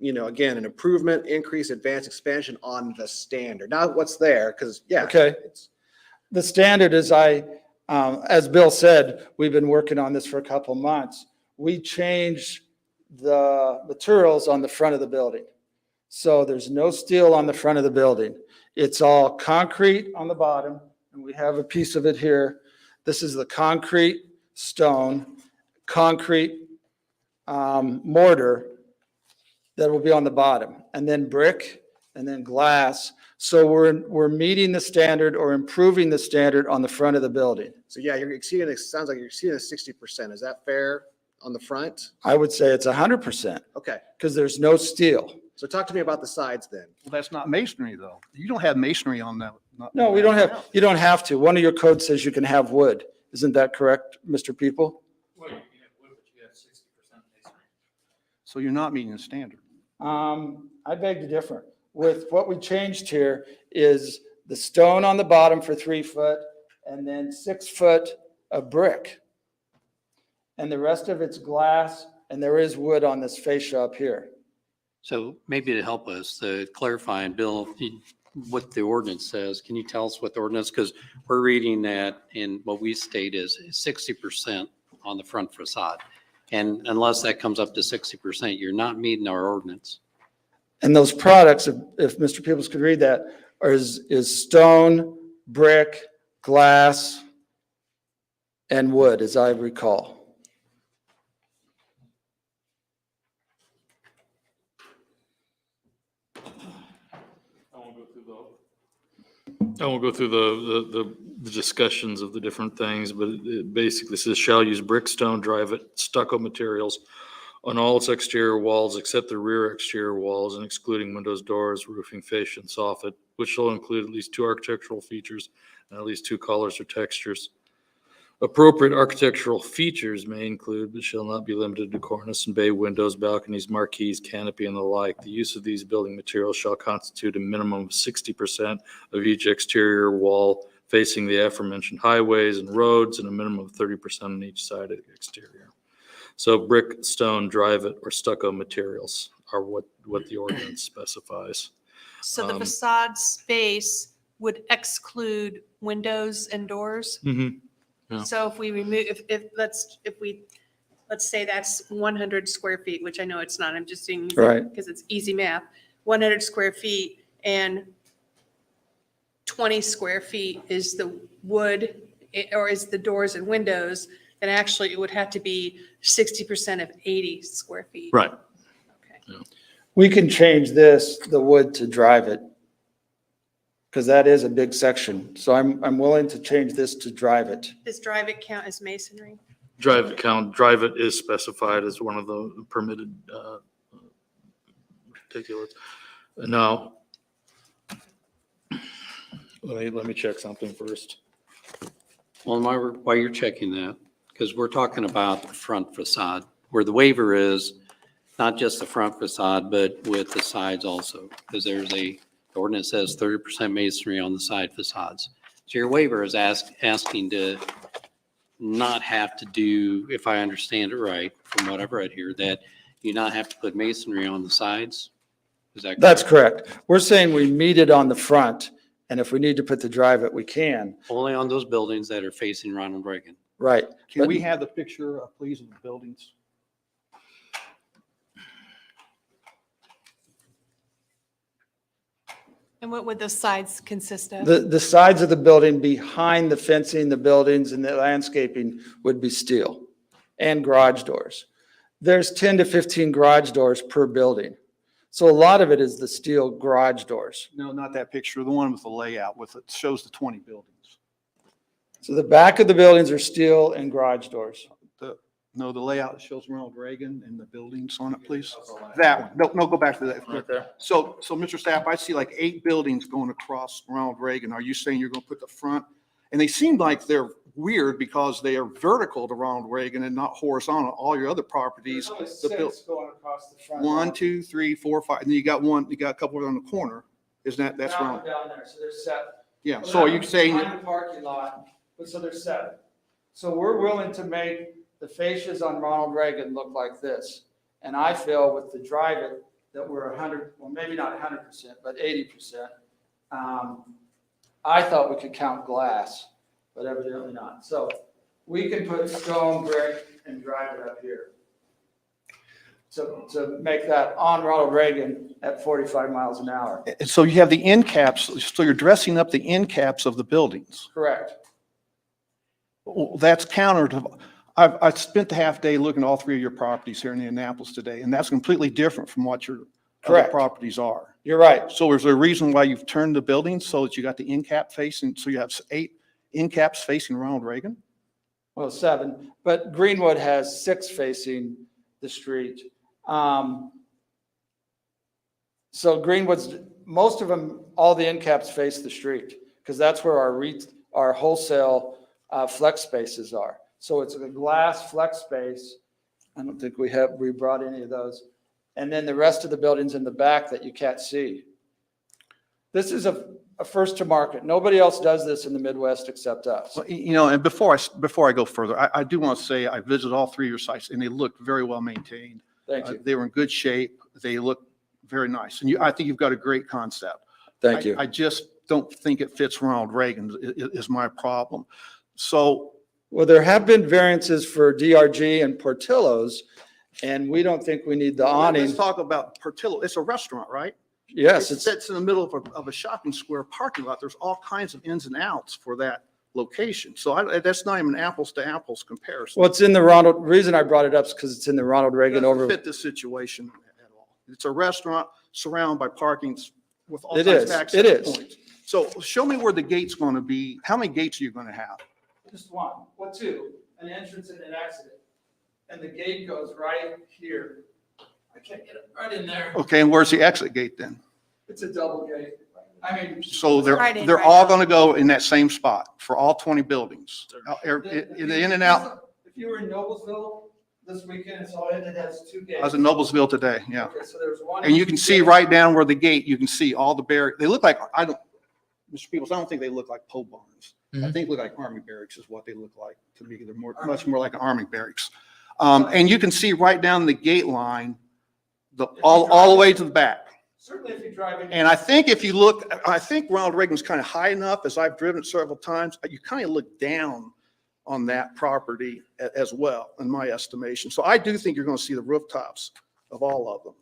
again, an improvement, increase, advance, expansion on the standard? Not what's there, because, yeah. Okay. The standard is as Bill said, we've been working on this for a couple months. We changed the materials on the front of the building. So there's no steel on the front of the building. It's all concrete on the bottom, and we have a piece of it here. This is the concrete, stone, concrete mortar that will be on the bottom, and then brick, and then glass. So we're meeting the standard or improving the standard on the front of the building. So yeah, you're exceeding, it sounds like you're exceeding the 60%. Is that fair on the front? I would say it's 100% Okay. because there's no steel. So talk to me about the sides then. Well, that's not masonry though. You don't have masonry on that. No, you don't have to. One of your codes says you can have wood. Isn't that correct, Mr. People? Well, you can have wood, but you have 60% masonry. So you're not meeting the standard. I beg to differ. With what we changed here is the stone on the bottom for 3 foot and then 6 foot of brick. And the rest of it's glass, and there is wood on this fascia up here. So maybe to help us to clarify, and Bill, what the ordinance says, can you tell us what the ordinance, because we're reading that in what we state is 60% on the front facade. And unless that comes up to 60%, you're not meeting our ordinance. And those products, if Mr. Peoples could read that, is stone, brick, glass, and wood, as I recall. I won't go through the discussions of the different things, but it basically says shall use brick, stone, drivite, stucco materials on all its exterior walls except the rear exterior walls and excluding windows, doors, roofing, fascia, and soffit, which shall include at least 2 architectural features and at least 2 colors or textures. Appropriate architectural features may include, but shall not be limited to cornice and bay windows, balconies, marquees, canopy, and the like. The use of these building materials shall constitute a minimum of 60% of each exterior wall facing the aforementioned highways and roads, and a minimum of 30% on each side of the exterior. So brick, stone, drivite, or stucco materials are what the ordinance specifies. So the facade space would exclude windows and doors? Mm-hmm. Yeah. So if we remove, let's say that's 100 square feet, which I know it's not, I'm just doing, Right. because it's easy math, 100 square feet and 20 square feet is the wood or is the doors and windows, then actually it would have to be 60% of 80 square feet. Right. Okay. We can change the wood to drivite, because that is a big section. So I'm willing to change this to drivite. Does drivite count as masonry? Drivite is specified as one of the permitted particulates. Now, let me check something first. Well, while you're checking that, because we're talking about the front facade, where the waiver is not just the front facade, but with the sides also, because the ordinance says 30% masonry on the side facades. So your waiver is asking to not have to do, if I understand it right, from what I've read here, that you not have to put masonry on the sides? Is that correct? That's correct. We're saying we meet it on the front, and if we need to put the drivite, we can. Only on those buildings that are facing Ronald Reagan. Right. Can we have the picture, please, of the buildings? And what would those sides consist of? The sides of the building behind the fencing, the buildings, and the landscaping would be steel and garage doors. There's 10 to 15 garage doors per building. So a lot of it is the steel garage doors. No, not that picture. The one with the layout it shows the 20 buildings. So the back of the buildings are steel and garage doors. No, the layout shows Ronald Reagan and the buildings on it, please. That one. No, go back to that. Right there. So Mr. Staff, I see like 8 buildings going across Ronald Reagan. Are you saying you're going to put the front? And they seem like they're weird because they are vertical to Ronald Reagan and not horizontal. All your other properties. There's only the buil- 6 going across the front. 1, 2, 3, 4, 5, and then you got a couple on the corner. Isn't that's Ronald? Down there, so there's 7. Yeah, so are you saying, Behind the parking lot, but so there's 7. So we're willing to make the fascias on Ronald Reagan look like this. And I feel with the drive-it that we're 100, well, maybe not 100%, but 80%. I thought we could count glass, but evidently not. So we can put stone, brick, and drive it up here. To make that on Ronald Reagan at 45 miles an hour. and so you have the end caps, so you're dressing up the end caps of the buildings. Correct. Well, that's counter to, I spent the half day looking at all 3 of your properties here in Indianapolis today, and that's completely different from what your other Correct. properties are. You're right. So is there a reason why you've turned the buildings so that you got the end cap facing, so you have 8 end caps facing Ronald Reagan? Well, 7, but Greenwood has 6 facing the street. So Greenwood's, most of them, all the end caps face the street because that's where our wholesale flex spaces are. So it's a glass flex space. I don't think we brought any of those. And then the rest of the buildings in the back that you can't see. This is a first to market. Nobody else does this in the Midwest except us. Well, you know, and before I go further, I do want to say I visited all 3 of your sites and they looked very well maintained. Thank you. They were in good shape. They look very nice. And I think you've got a great concept. Thank you. I just don't think it fits Ronald Reagan is my problem. So, Well, there have been variances for DRG and Portillo's, and we don't think we need the awning. let's talk about Portillo. It's a restaurant, right? Yes, It it's, sits in the middle of a shopping square parking lot. There's all kinds of ins and outs for that location. So that's not even apples to apples comparison. well, it's in the Ronald, reason I brought it up is because it's in the Ronald It Reagan doesn't over. fit this situation at all. It's a restaurant surrounded by parkings with all It kinds is. of It access is. points. So show me where the gate's going to be. How many gates are you going to have? Just one. What 2? An entrance and an exit. And the gate goes right here. I can't get it right in there. Okay, and where's the exit gate then? It's a double gate. I mean, So Right in, they're right all out. going to go in that same spot for all 20 buildings. In and out. if you were in Noblesville this weekend, it's all it has 2 gates. I was in Noblesville today, yeah. Okay, so there's one. And you can see right down where the gate, you can see all the barracks. They look like, Mr. Peoples, I don't think they look like pole barns. I think they look like army barracks is what they look like to me. They're much more like army barracks. And you can see right down the gate line, all the way to the back. Certainly if you drive in. And I think if you look, I think Ronald Reagan's kind of high enough, as I've driven it several times, you kind of look down on that property as well, in my estimation. So I do think you're going to see the rooftops of all of them.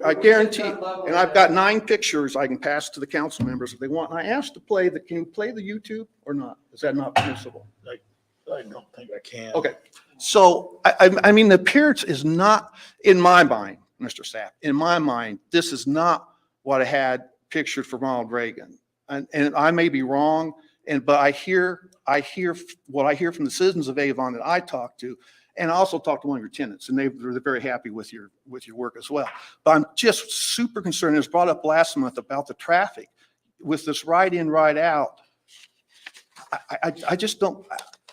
I guarantee, and I've got 9 pictures I can pass to the council members if they want. And I asked to play can you play the YouTube or not? Is that not permissible? I don't think I can. Okay. So, I mean, the appearance is not, in my mind, Mr. Sapp, in my mind, this is not what I had pictured for Ronald Reagan. And I may be wrong, but I hear what I hear from the citizens of Avon that I talk to, and I also talked to one of your tenants, and they're very happy with your work as well. But I'm just super concerned, it was brought up last month about the traffic. With this ride in, ride out, I just don't,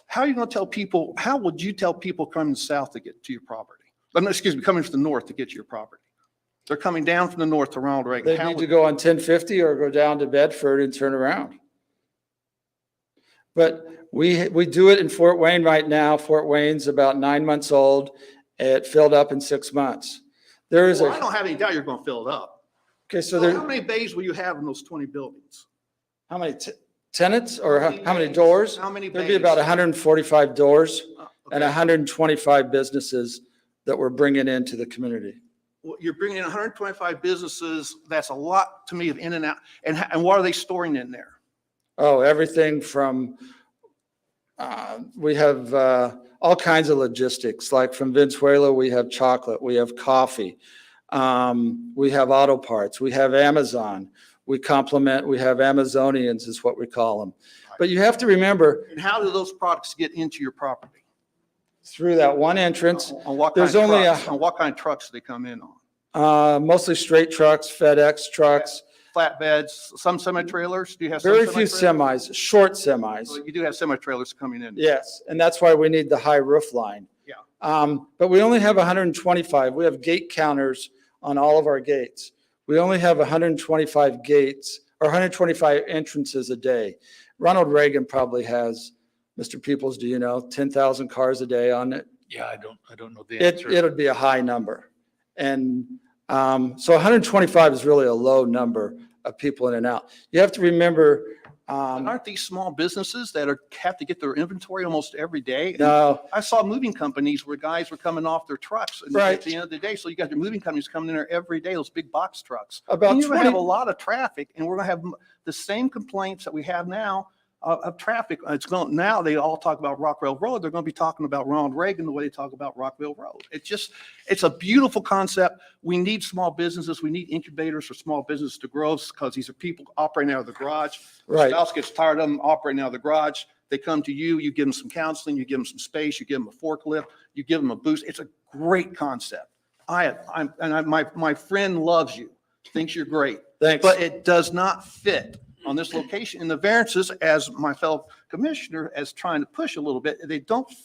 how are you going to tell people, how would you tell people coming south to get to your property? Excuse me, coming from the north to get to your property? They're coming down from the north to Ronald Reagan. They How need would- to go on 1050 or go down to Bedford and turn around. But we do it in Fort Wayne right now. Fort Wayne's about 9 months old. It filled up in 6 months. There is Well, I a, don't have any doubt you're going to fill it up. okay, so So how there, many bays will you have in those 20 buildings? how many tenants or how many doors? How many There'd bays? be about 145 doors and Okay. 125 businesses that we're bringing into the community. Well, you're bringing in 125 businesses. That's a lot to me of in and out. And what are they storing in there? Oh, everything from, we have all kinds of logistics, like from Venezuela, we have chocolate, we have coffee, we have auto parts, we have Amazon, we have Amazonians is what we call them. But you have to remember, And how do those products get into your property? through that one entrance, On what kind there's of only trucks? On what kind of trucks do they come in on? mostly straight trucks, FedEx trucks, Flatbeds, some semi-trailers? Do you have some very few semi-trailers? semis, short semis. Well, you do have semi-trailers coming in. Yes, and that's why we need the high roof line. Yeah. But we only have 125. We have gate counters on all of our gates. We only have 125 gates or 125 entrances a day. Ronald Reagan probably has, Mr. Peoples, do you know, 10,000 cars a day on it? Yeah, I don't know the answer. It'll be a high number. And so 125 is really a low number of people in and out. You have to remember, Aren't these small businesses that have to get their inventory almost every day? And no, I saw moving companies where guys were coming off their trucks and Right. at the end of the day. So you got your moving companies coming in there every day, those big box trucks. About And you're gonna have a 20 lot of traffic, and we're gonna have the same complaints that we have now of traffic. It's going, now they all talk about Rockwell Road. They're gonna be talking about Ronald Reagan the way they talk about Rockwell Road. It's a beautiful concept. We need small businesses. We need incubators for small business to grow, because these are people operating out of the garage. Their Right. spouse gets tired of them operating out of the garage. They come to you, you give them some counseling, you give them some space, you give them a forklift, you give them a boost. It's a great concept. My friend loves you, thinks you're great, Thanks. but it does not fit on this location. And the variances, as my fellow commissioner is trying to push a little bit,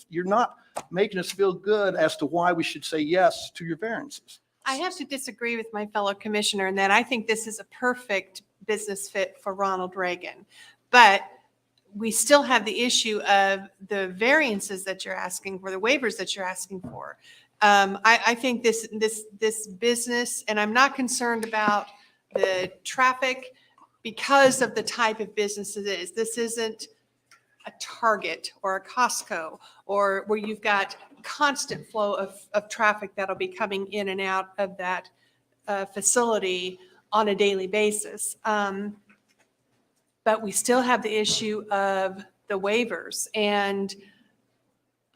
you're not making us feel good as to why we should say yes to your variances. I have to disagree with my fellow commissioner in that I think this is a perfect business fit for Ronald Reagan. But we still have the issue of the variances that you're asking for, the waivers that you're asking for. I think this business, and I'm not concerned about the traffic because of the type of business it is. This isn't a Target or a Costco, or where you've got constant flow of traffic that'll be coming in and out of that facility on a daily basis. But we still have the issue of the waivers. And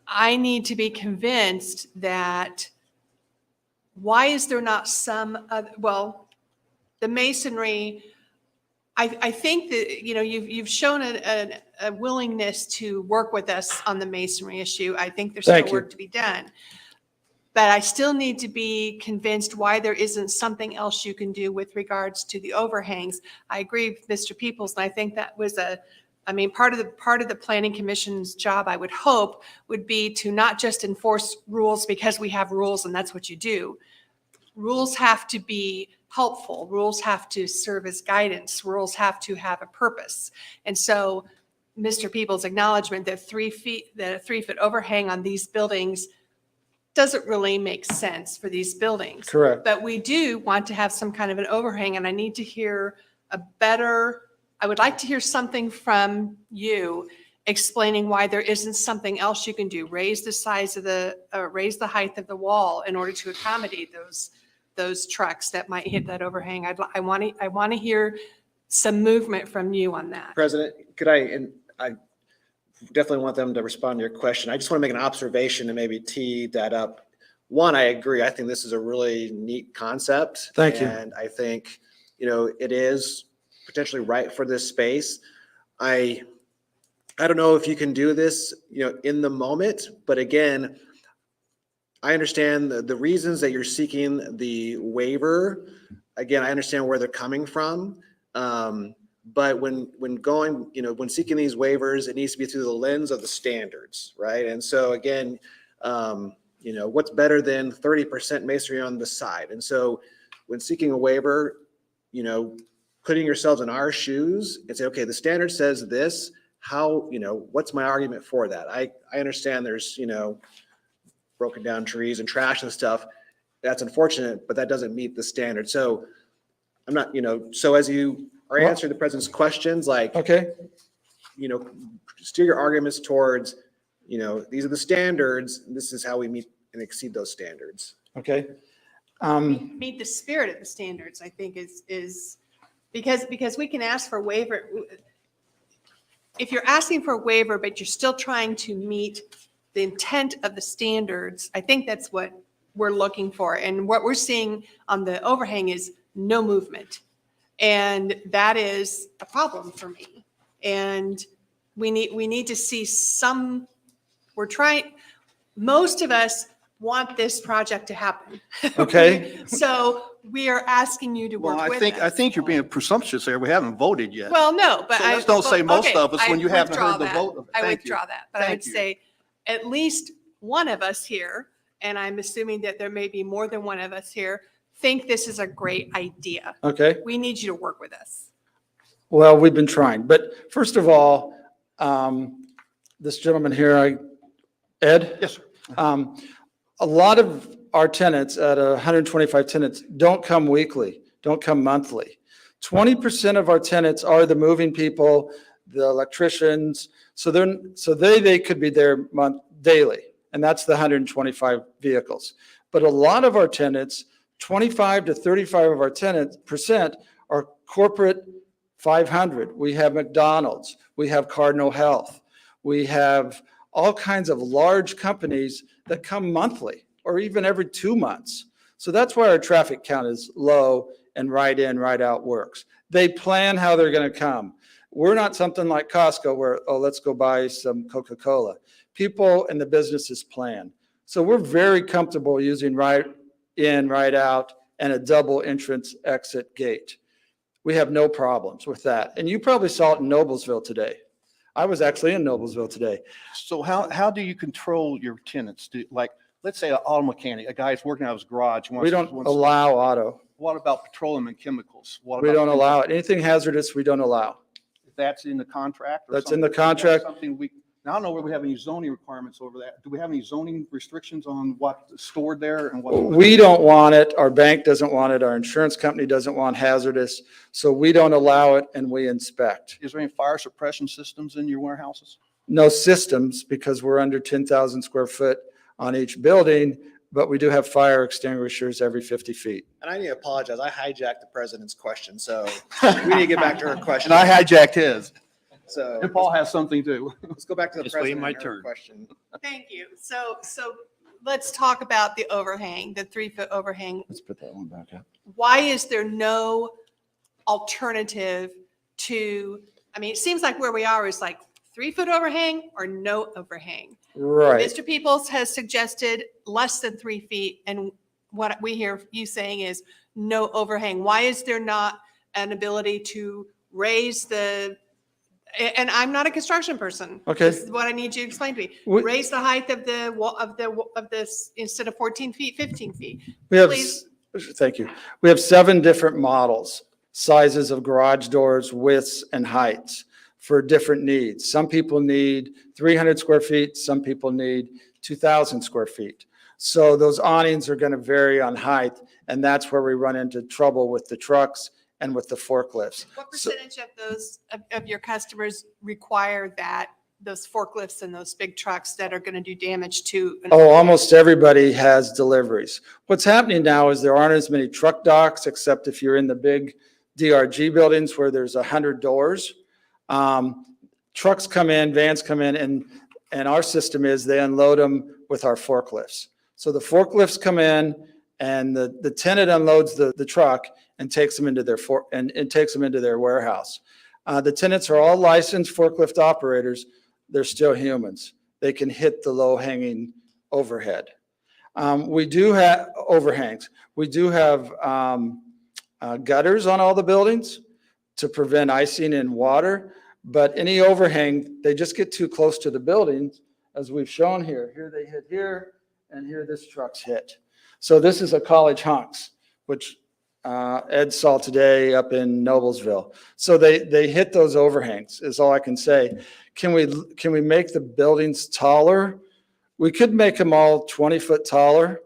I need to be convinced that why is there not some, the masonry, I think that, you've shown a willingness to work with us on the masonry issue. I think there's Thank still you. work to be done. But I still need to be convinced why there isn't something else you can do with regards to the overhangs. I agree with Mr. Peoples, and I think that was part of the planning commission's job, I would hope, would be to not just enforce rules because we have rules and that's what you do. Rules have to be helpful. Rules have to serve as guidance. Rules have to have a purpose. And so Mr. Peoples' acknowledgement that 3 foot overhang on these buildings doesn't really make sense for these buildings. Correct. But we do want to have some kind of an overhang, and I need to hear I would like to hear something from you explaining why there isn't something else you can do. Raise the height of the wall in order to accommodate those trucks that might hit that overhang. I want to hear some movement from you on that. President, I definitely want them to respond to your question. I just want to make an observation and maybe tee that up. One, I agree. I think this is a really neat concept. Thank you. And I think, it is potentially right for this space. I don't know if you can do this, in the moment, but again, I understand the reasons that you're seeking the waiver. Again, I understand where they're coming from. But when seeking these waivers, it needs to be through the lens of the standards, right? And so again, what's better than 30% masonry on the side? And so when seeking a waiver, putting yourselves in our shoes and say, okay, the standard says this, what's my argument for that? I understand there's, broken down trees and trash and stuff. That's unfortunate, but that doesn't meet the standard. So I'm not, so as you are answering the president's questions, Okay, steer your arguments towards, these are the standards. This is how we meet and exceed those standards. okay. Meet the spirit of the standards, I think is because we can ask for a waiver. If you're asking for a waiver, but you're still trying to meet the intent of the standards, I think that's what we're looking for. And what we're seeing on the overhang is no movement. And that is a problem for me. And we need to see most of us want this project to happen. Okay. So we are asking you to work Well, with us. I think you're being presumptuous there. We haven't voted yet. Well, no, but So let's don't say most of us when you haven't heard the withdraw vote of it. that. I Thank you. withdraw that, but I would Thank you. say at least one of us here, and I'm assuming that there may be more than one of us here, think this is a great idea. Okay. We need you to work with us. Well, we've been trying, but first of all, this gentleman here, Ed? Yes, sir. A lot of our tenants, at 125 tenants, don't come weekly, don't come monthly. 20% of our tenants are the moving people, the electricians, so they could be there daily, and that's the 125 vehicles. But a lot of our tenants, 25 to 35 of our percent are corporate 500. We have McDonald's, we have Cardinal Health, we have all kinds of large companies that come monthly or even every 2 months. So that's why our traffic count is low and right in, right out works. They plan how they're going to come. We're not something like Costco where, oh, let's go buy some Coca-Cola. People in the businesses plan. So we're very comfortable using right in, right out, and a double entrance exit gate. We have no problems with that. And you probably saw it in Noblesville today. I was actually in Noblesville today. So how do you control your tenants? Like, let's say an auto mechanic, a guy's working out of his garage. We don't allow auto. What about petroleum and chemicals? What We about don't things allow like- it. Anything hazardous, we don't allow. That's in the contract? or That's in the something? Is that contract. Something now I don't know whether we have any zoning requirements over that. Do we have any zoning restrictions on what's stored there and what? We don't want it. Our bank doesn't want it. Our insurance company doesn't want hazardous. So we don't allow it and we inspect. Is there any fire suppression systems in your warehouses? No systems because we're under 10,000 square foot on each building, but we do have fire extinguishers every 50 feet. And I need to apologize. I hijacked the president's question, so we need to get back to her question. And I hijacked his. So And Paul has something too. let's go back to the Just waiting president my and her turn. question. Thank you. So let's talk about the overhang, the 3-foot overhang. Let's put that one back up. Why is there no alternative to, I mean, it seems like where we are is like 3-foot overhang or no overhang. Right. Mr. Peoples has suggested less than 3 feet, and what we hear you saying is no overhang. Why is there not an ability to raise the, and I'm not a construction person. Okay. This is what I need you to explain to me. We- Raise the height of the wall of this, instead of 14 feet, 15 feet. We have, Please. thank you. We have 7 different models, sizes of garage doors, widths and heights for different needs. Some people need 300 square feet. Some people need 2,000 square feet. So those awnings are going to vary on height, and that's where we run into trouble with the trucks and with the forklifts. What So- percentage of those, of your customers require that, those forklifts and those big trucks that are going to do damage to? Oh, almost everybody has deliveries. What's happening now is there aren't as many truck docks, except if you're in the big DRG buildings where there's 100 doors. Trucks come in, vans come in, and our system is they unload them with our forklifts. So the forklifts come in and the tenant unloads the truck and takes them into their warehouse. The tenants are all licensed forklift operators. They're still humans. They can hit the low hanging overhead. We do have overhangs. We do have gutters on all the buildings to prevent icing in water, but any overhang, they just get too close to the buildings, as we've shown here. Here they hit here, and here this truck's hit. So this is a college hunks, which Ed saw today up in Noblesville. So they hit those overhangs, is all I can say. Can we make the buildings taller? We could make them all 20 foot taller.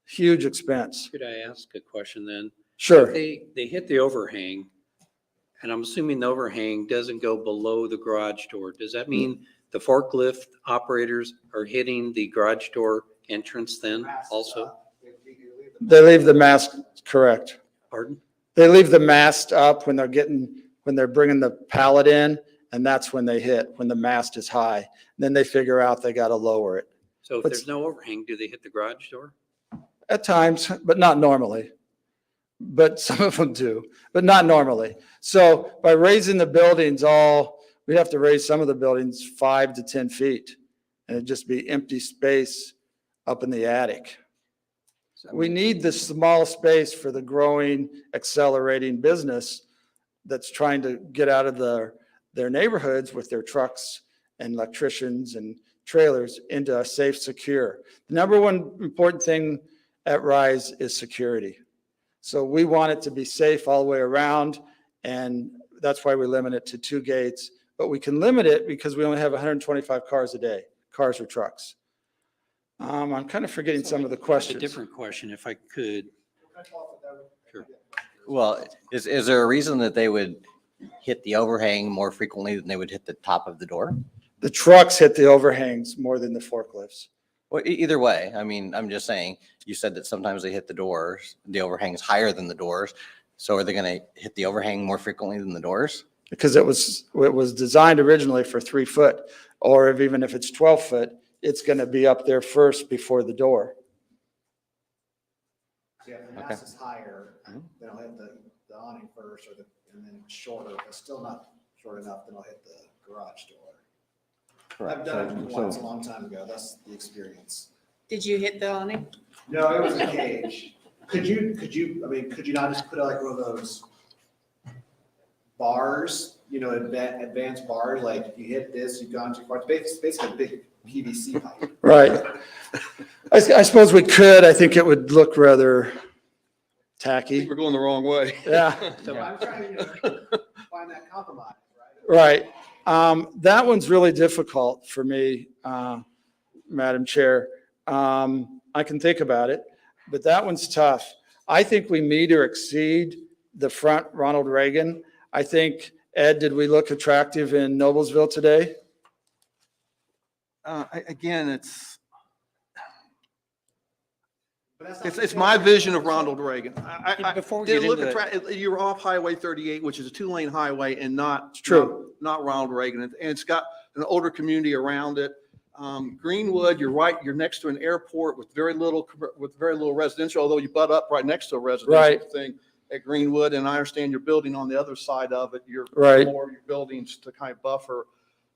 Huge expense. Could I ask a question then? Sure. They hit the overhang, and I'm assuming the overhang doesn't go below the garage door. Does that mean the forklift operators are hitting the garage door entrance then also? They leave the mast, correct. Pardon? They leave the mast up when they're bringing the pallet in, and that's when they hit, when the mast is high. Then they figure out they got to lower it. So if But- there's no overhang, do they hit the garage door? At times, but not normally. But some of them do, but not normally. So by raising the buildings we'd have to raise some of the buildings 5 to 10 feet, and it'd just be empty space up in the attic. We need the small space for the growing, accelerating business that's trying to get out of their neighborhoods with their trucks and electricians and trailers into a safe, secure. The number one important thing at Rise is security. So we want it to be safe all the way around, and that's why we limit it to 2 gates. But we can limit it because we only have 125 cars a day, cars or trucks. I'm kind of forgetting some of the A questions. different question, if I could. Sure. Well, is there a reason that they would hit the overhang more frequently than they would hit the top of the door? The trucks hit the overhangs more than the forklifts. Well, either way, I mean, I'm just saying, you said that sometimes they hit the doors, the overhang is higher than the doors. So are they going to hit the overhang more frequently than the doors? Because it was designed originally for 3 foot, or even if it's 12 foot, it's going to be up there first before the door. Yeah, if the mass is higher, then I'll hit the awning first, and then shorter. If it's still not short enough, then I'll hit the garage door. I've done it once a long time ago. That's the experience. Did you hit the awning? No, it was a cage. Could you not just put out like one of those bars, advanced bars, like if you hit this, you've gone too far. It's basically a big PVC pipe. Right. I suppose we could. I think it would look rather tacky. We're going the wrong way. Yeah, So I'm trying to find that compromise, right? right. That one's really difficult for me, Madam Chair. I can think about it, but that one's tough. I think we meet or exceed the front Ronald Reagan. I think, Ed, did we look attractive in Noblesville today? Again, it's But that's not It's my vision of Ronald Reagan. I Before we did get look into at, you're off Highway 38, which is a 2-lane highway and not. True. Not Ronald Reagan. And it's got an older community around it. Greenwood, you're right, you're next to an airport with very little residential, although you butt up right next to a residential Right. thing at Greenwood. And I understand you're building on the other side of it. You're Right. more your buildings to kind of buffer.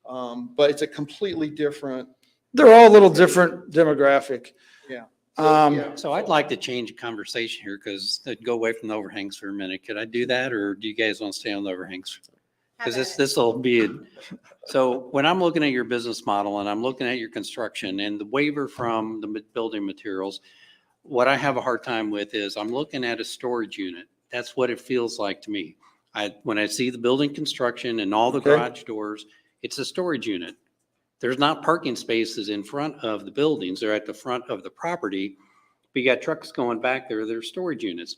But it's a completely different. They're all a little different demographic. Yeah. Um, So I'd like to change the conversation here because go away from the overhangs for a minute. Could I do that, or do you guys want to stay on the overhangs? Because this will be, so when I'm looking at your business model and I'm looking at your construction and the waiver from the building materials, what I have a hard time with is I'm looking at a storage unit. That's what it feels like to me. When I see the building construction and all the Okay. garage doors, it's a storage unit. There's not parking spaces in front of the buildings. They're at the front of the property. But you got trucks going back there. They're storage units.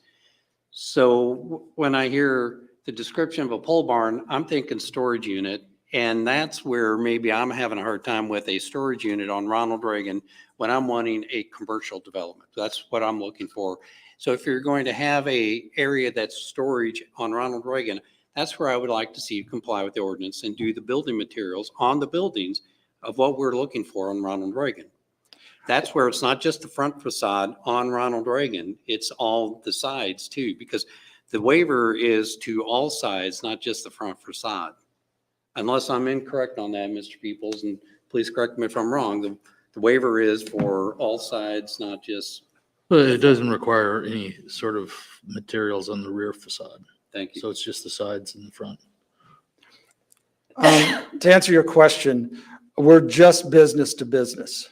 So when I hear the description of a pole barn, I'm thinking storage unit. And that's where maybe I'm having a hard time with a storage unit on Ronald Reagan when I'm wanting a commercial development. That's what I'm looking for. So if you're going to have a area that's storage on Ronald Reagan, that's where I would like to see you comply with the ordinance and do the building materials on the buildings of what we're looking for on Ronald Reagan. That's where it's not just the front facade on Ronald Reagan, it's all the sides too, because the waiver is to all sides, not just the front facade. Unless I'm incorrect on that, Mr. Peoples, and please correct me if I'm wrong, the waiver is for all sides, not just, But it doesn't require any sort of materials on the rear facade. thank you. So it's just the sides and the front. To answer your question, we're just business to business.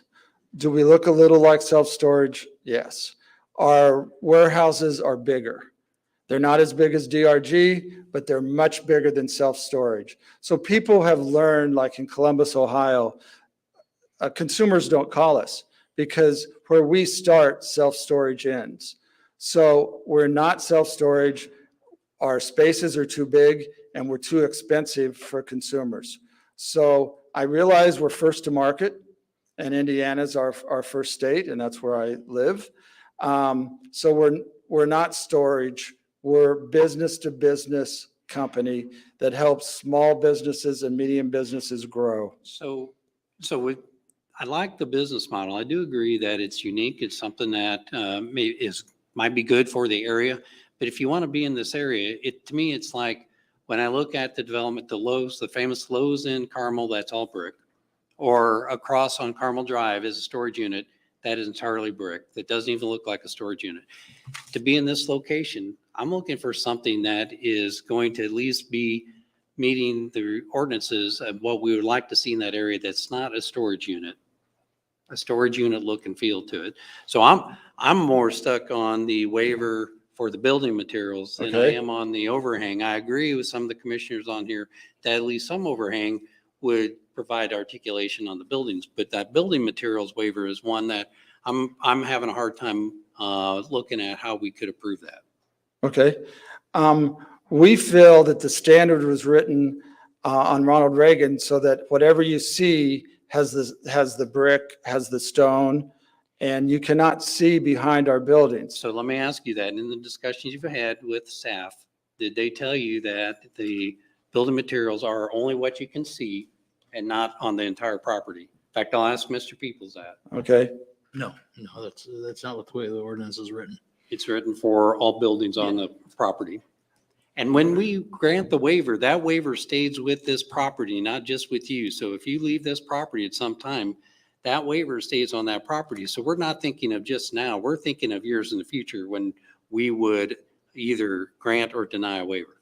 Do we look a little like self-storage? Yes. Our warehouses are bigger. They're not as big as DRG, but they're much bigger than self-storage. So people have learned, like in Columbus, Ohio, consumers don't call us because where we start, self-storage ends. So we're not self-storage. Our spaces are too big and we're too expensive for consumers. So I realize we're first to market and Indiana's our first state and that's where I live. So we're not storage. We're business to business company that helps small businesses and medium businesses grow. So I like the business model. I do agree that it's unique. It's something that might be good for the area. But if you want to be in this area, to me, it's like when I look at the development, the Lowe's, the famous Lowe's in Carmel, that's all brick. Or across on Carmel Drive is a storage unit that is entirely brick. That doesn't even look like a storage unit. To be in this location, I'm looking for something that is going to at least be meeting the ordinances of what we would like to see in that area that's not a storage unit look and feel to it. So I'm more stuck on the waiver for the building materials than I Okay. am on the overhang. I agree with some of the commissioners on here that at least some overhang would provide articulation on the buildings, but that building materials waiver is one that I'm having a hard time looking at how we could approve that. Okay. We feel that the standard was written on Ronald Reagan so that whatever you see has the brick, has the stone, and you cannot see behind our buildings. So let me ask you that, in the discussions you've had with staff, did they tell you that the building materials are only what you can see and not on the entire property? In fact, I'll ask Mr. Peoples that. Okay. No, that's not what the way the ordinance is written. It's written for all buildings on the property. And when we grant the waiver, that waiver stays with this property, not just with you. So if you leave this property at some time, that waiver stays on that property. So we're not thinking of just now, we're thinking of years in the future when we would either grant or deny a waiver.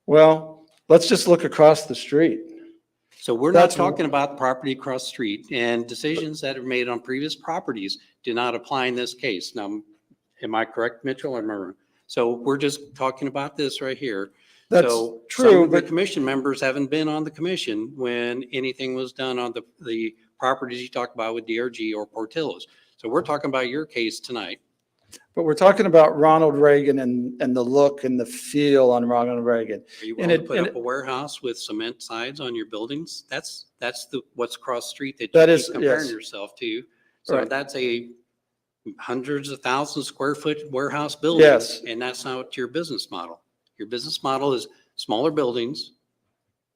Well, let's just look across the street. So we're not That's- talking about the property across the street, and decisions that are made on previous properties do not apply in this case. Now, am I correct, Mitchell, or am I wrong? So we're just talking about this right here. That's So true, some of the but commission members haven't been on the commission when anything was done on the properties you talked about with DRG or Portillo's. So we're talking about your case tonight. we're talking about Ronald Reagan and the look and the feel on Ronald Reagan. Are you And willing to it- put and up a warehouse with cement sides on your buildings? That's what's across the street that That you is- keep comparing yes. yourself to. So Right. that's a hundreds of thousands square foot warehouse building. Yes. And that's not your business model. Your business model is smaller buildings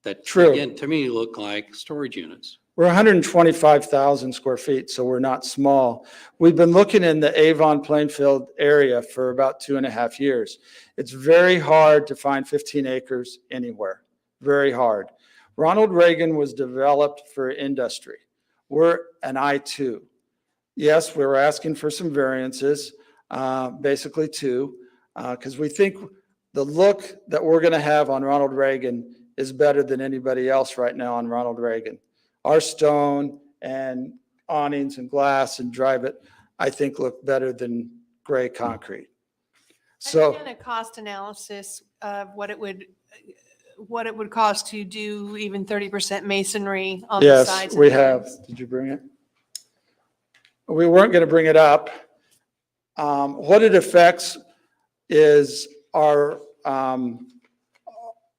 that, True. again, to me, look like storage units. We're 125,000 square feet, so we're not small. We've been looking in the Avon Plainfield area for about 2.5 years. It's very hard to find 15 acres anywhere, very hard. Ronald Reagan was developed for industry. We're an I-2. Yes, we were asking for some variances, basically two, because we think the look that we're going to have on Ronald Reagan is better than anybody else right now on Ronald Reagan. Our stone and awnings and glass and drive it, I think look better than gray concrete. Have So. you done a cost analysis of what it would cost to do even 30% masonry on the sides? Yes, of we the have. buildings? Did you bring it? We weren't going to bring it up. What it affects is our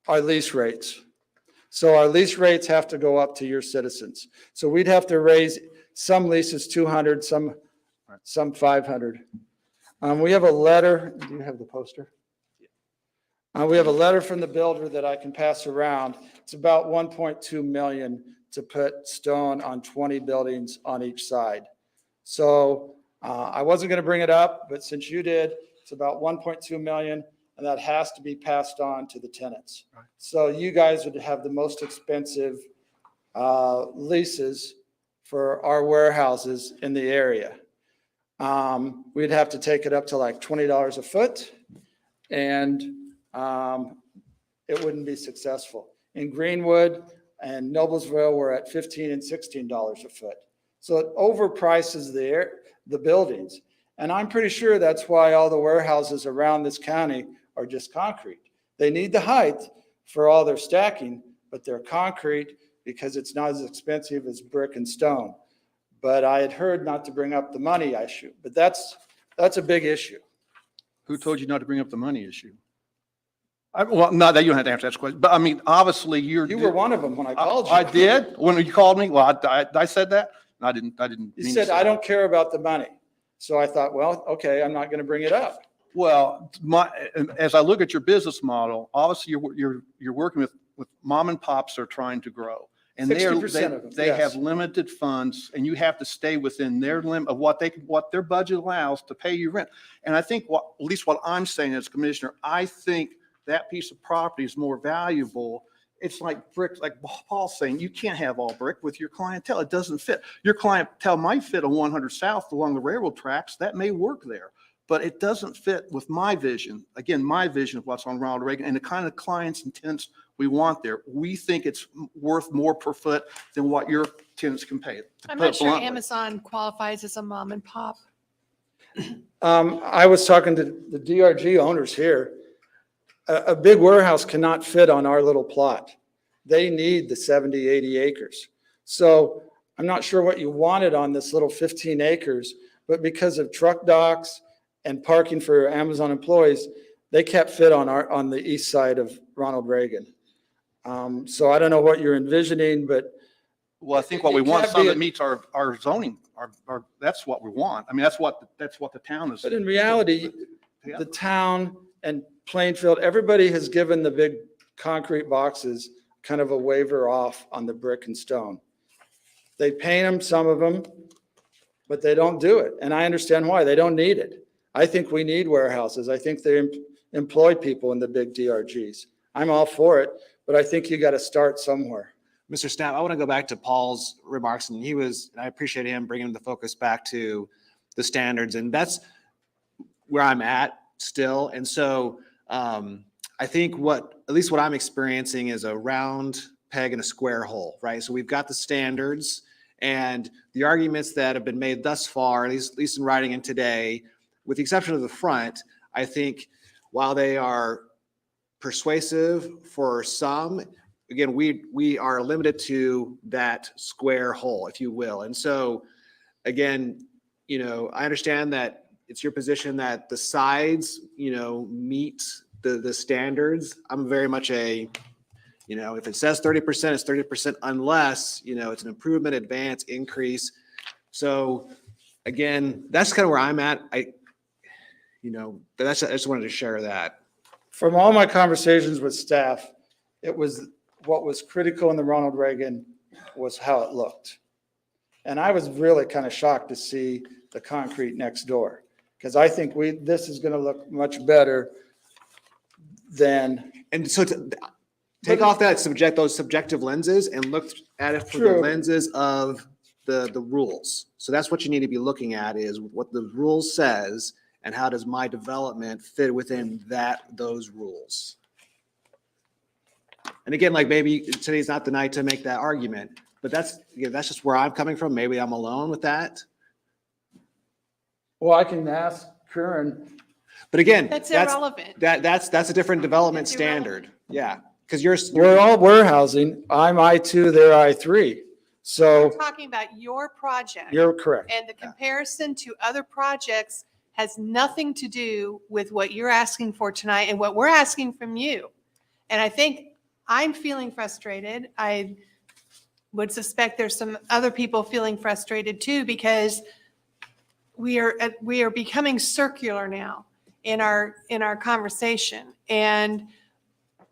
lease rates. So our lease rates have to go up to your citizens. So we'd have to raise some leases 200, some 500. We have a letter. Do you have the poster? We have a letter from the builder that I can pass around. It's about 1.2 million to put stone on 20 buildings on each side. So I wasn't going to bring it up, but since you did, it's about 1.2 million, and that has to be passed on to the tenants. So you guys would have the most expensive leases for our warehouses in the area. We'd have to take it up to like $20 a foot, and it wouldn't be successful. In Greenwood and Noblesville, we're at $15 and $16 a foot. So it overprices the buildings. And I'm pretty sure that's why all the warehouses around this county are just concrete. They need the height for all their stacking, but they're concrete because it's not as expensive as brick and stone. But I had heard not to bring up the money issue, but that's a big issue. Who told you not to bring up the money issue? Well, no, that you don't have to answer that question, but I mean, obviously You were one of them when I called you. I did? When you called me? Well, I said that? I didn't You mean to said, say I that. don't care about the money. So I thought, well, okay, I'm not going to bring it up. Well, as I look at your business model, obviously you're working with mom and pops that are trying to grow. And 60% of them, they yes. have limited funds, and you have to stay within their limit of what their budget allows to pay you rent. And I think at least what I'm saying as commissioner, I think that piece of property is more valuable. It's like bricks, like Paul's saying, you can't have all brick with your clientele. It doesn't fit. Your clientele might fit on 100 South along the railroad tracks. That may work there, but it doesn't fit with my vision. Again, my vision of what's on Ronald Reagan and the kind of clients and tenants we want there. We think it's worth more per foot than what your tenants can pay. to I'm put it not sure bluntly. Amazon qualifies as a mom and pop. I was talking to the DRG owners here. A big warehouse cannot fit on our little plot. They need the 70, 80 acres. So I'm not sure what you wanted on this little 15 acres, but because of truck docks and parking for Amazon employees, they can't fit on the east side of Ronald Reagan. So I don't know what you're envisioning, but Well, I think what we It want can't is something be that meets our zoning, that's what we want. I mean, that's what the town is. but in reality, Yeah. the town and Plainfield, everybody has given the big concrete boxes kind of a waiver off on the brick and stone. They paint them, some of them, but they don't do it. And I understand why. They don't need it. I think we need warehouses. I think they employ people in the big DRGs. I'm all for it, but I think you got to start somewhere. Mr. Snap, I want to go back to Paul's remarks, and I appreciate him bringing the focus back to the standards, and that's where I'm at still. And so I think at least what I'm experiencing is a round peg in a square hole, right? So we've got the standards and the arguments that have been made thus far, at least in writing in today, with the exception of the front, I think while they are persuasive for some, again, we are limited to that square hole, if you will. And so, again, I understand that it's your position that the sides, meet the standards. I'm very much if it says 30%, it's 30% unless, it's an improvement, advance, increase. So again, that's kind of where I'm at. I just wanted to share that. From all my conversations with staff, what was critical in the Ronald Reagan was how it looked. And I was really kind of shocked to see the concrete next door, because I think this is going to look much better than. And so to take off those subjective lenses and look at it through the True. lenses of the rules. So that's what you need to be looking at, is what the rule says and how does my development fit within those rules. And again, like maybe today's not the night to make that argument, but that's just where I'm coming from. Maybe I'm alone with that. Well, I can ask Karen. But again, That's irrelevant. that's a different development That's irrelevant. standard. Yeah. Because you're We're all warehousing. I'm I2, they're I3. So We're talking about your project. you're correct. And the comparison to other projects has nothing to do with what you're asking for tonight and what we're asking from you. And I think I'm feeling frustrated. I would suspect there's some other people feeling frustrated too, because we are becoming circular now in our conversation. And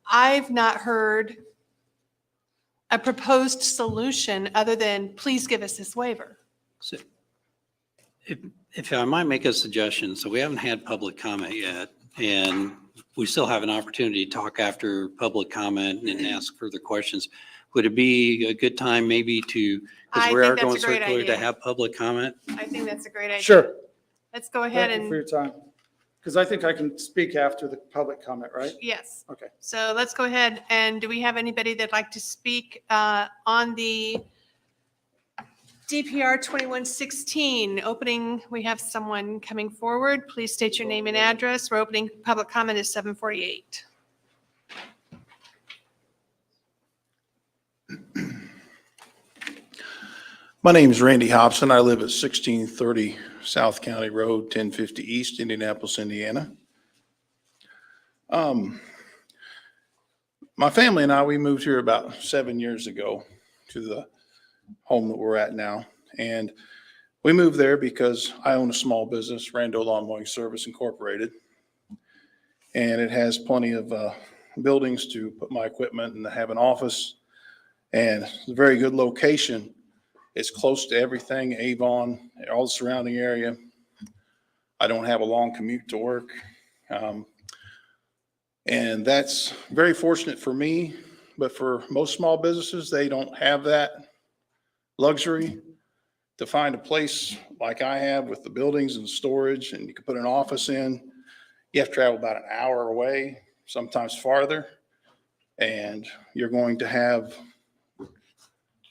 I've not heard a proposed solution other than please give us this waiver. So if I might make a suggestion, so we haven't had public comment yet, and we still have an opportunity to talk after public comment and ask further questions. Would it be a good time maybe to, because I we are think that's going a great circular, to idea. have public comment? I think that's a great idea. Sure. Let's go ahead Thank you for and, your time. Because I think I can speak after the public comment, right? yes. Okay. So let's go ahead. And do we have anybody that'd like to speak on the DPR 2116 opening? We have someone coming forward. Please state your name and address. We're opening public comment at 7:48. My name is Randy Hobson. I live at 1630 South County Road, 1050 East, Indianapolis, Indiana. My family and I, we moved here about 7 years ago to the home that we're at now. And we moved there because I own a small business, Rando Lawn Mowing Service Incorporated. And it has plenty of buildings to put my equipment and have an office. And it's a very good location. It's close to everything, Avon, all the surrounding area. I don't have a long commute to work. And that's very fortunate for me, but for most small businesses, they don't have that luxury to find a place like I have with the buildings and storage, and you can put an office in. You have to travel about an hour away, sometimes farther, and you're going to have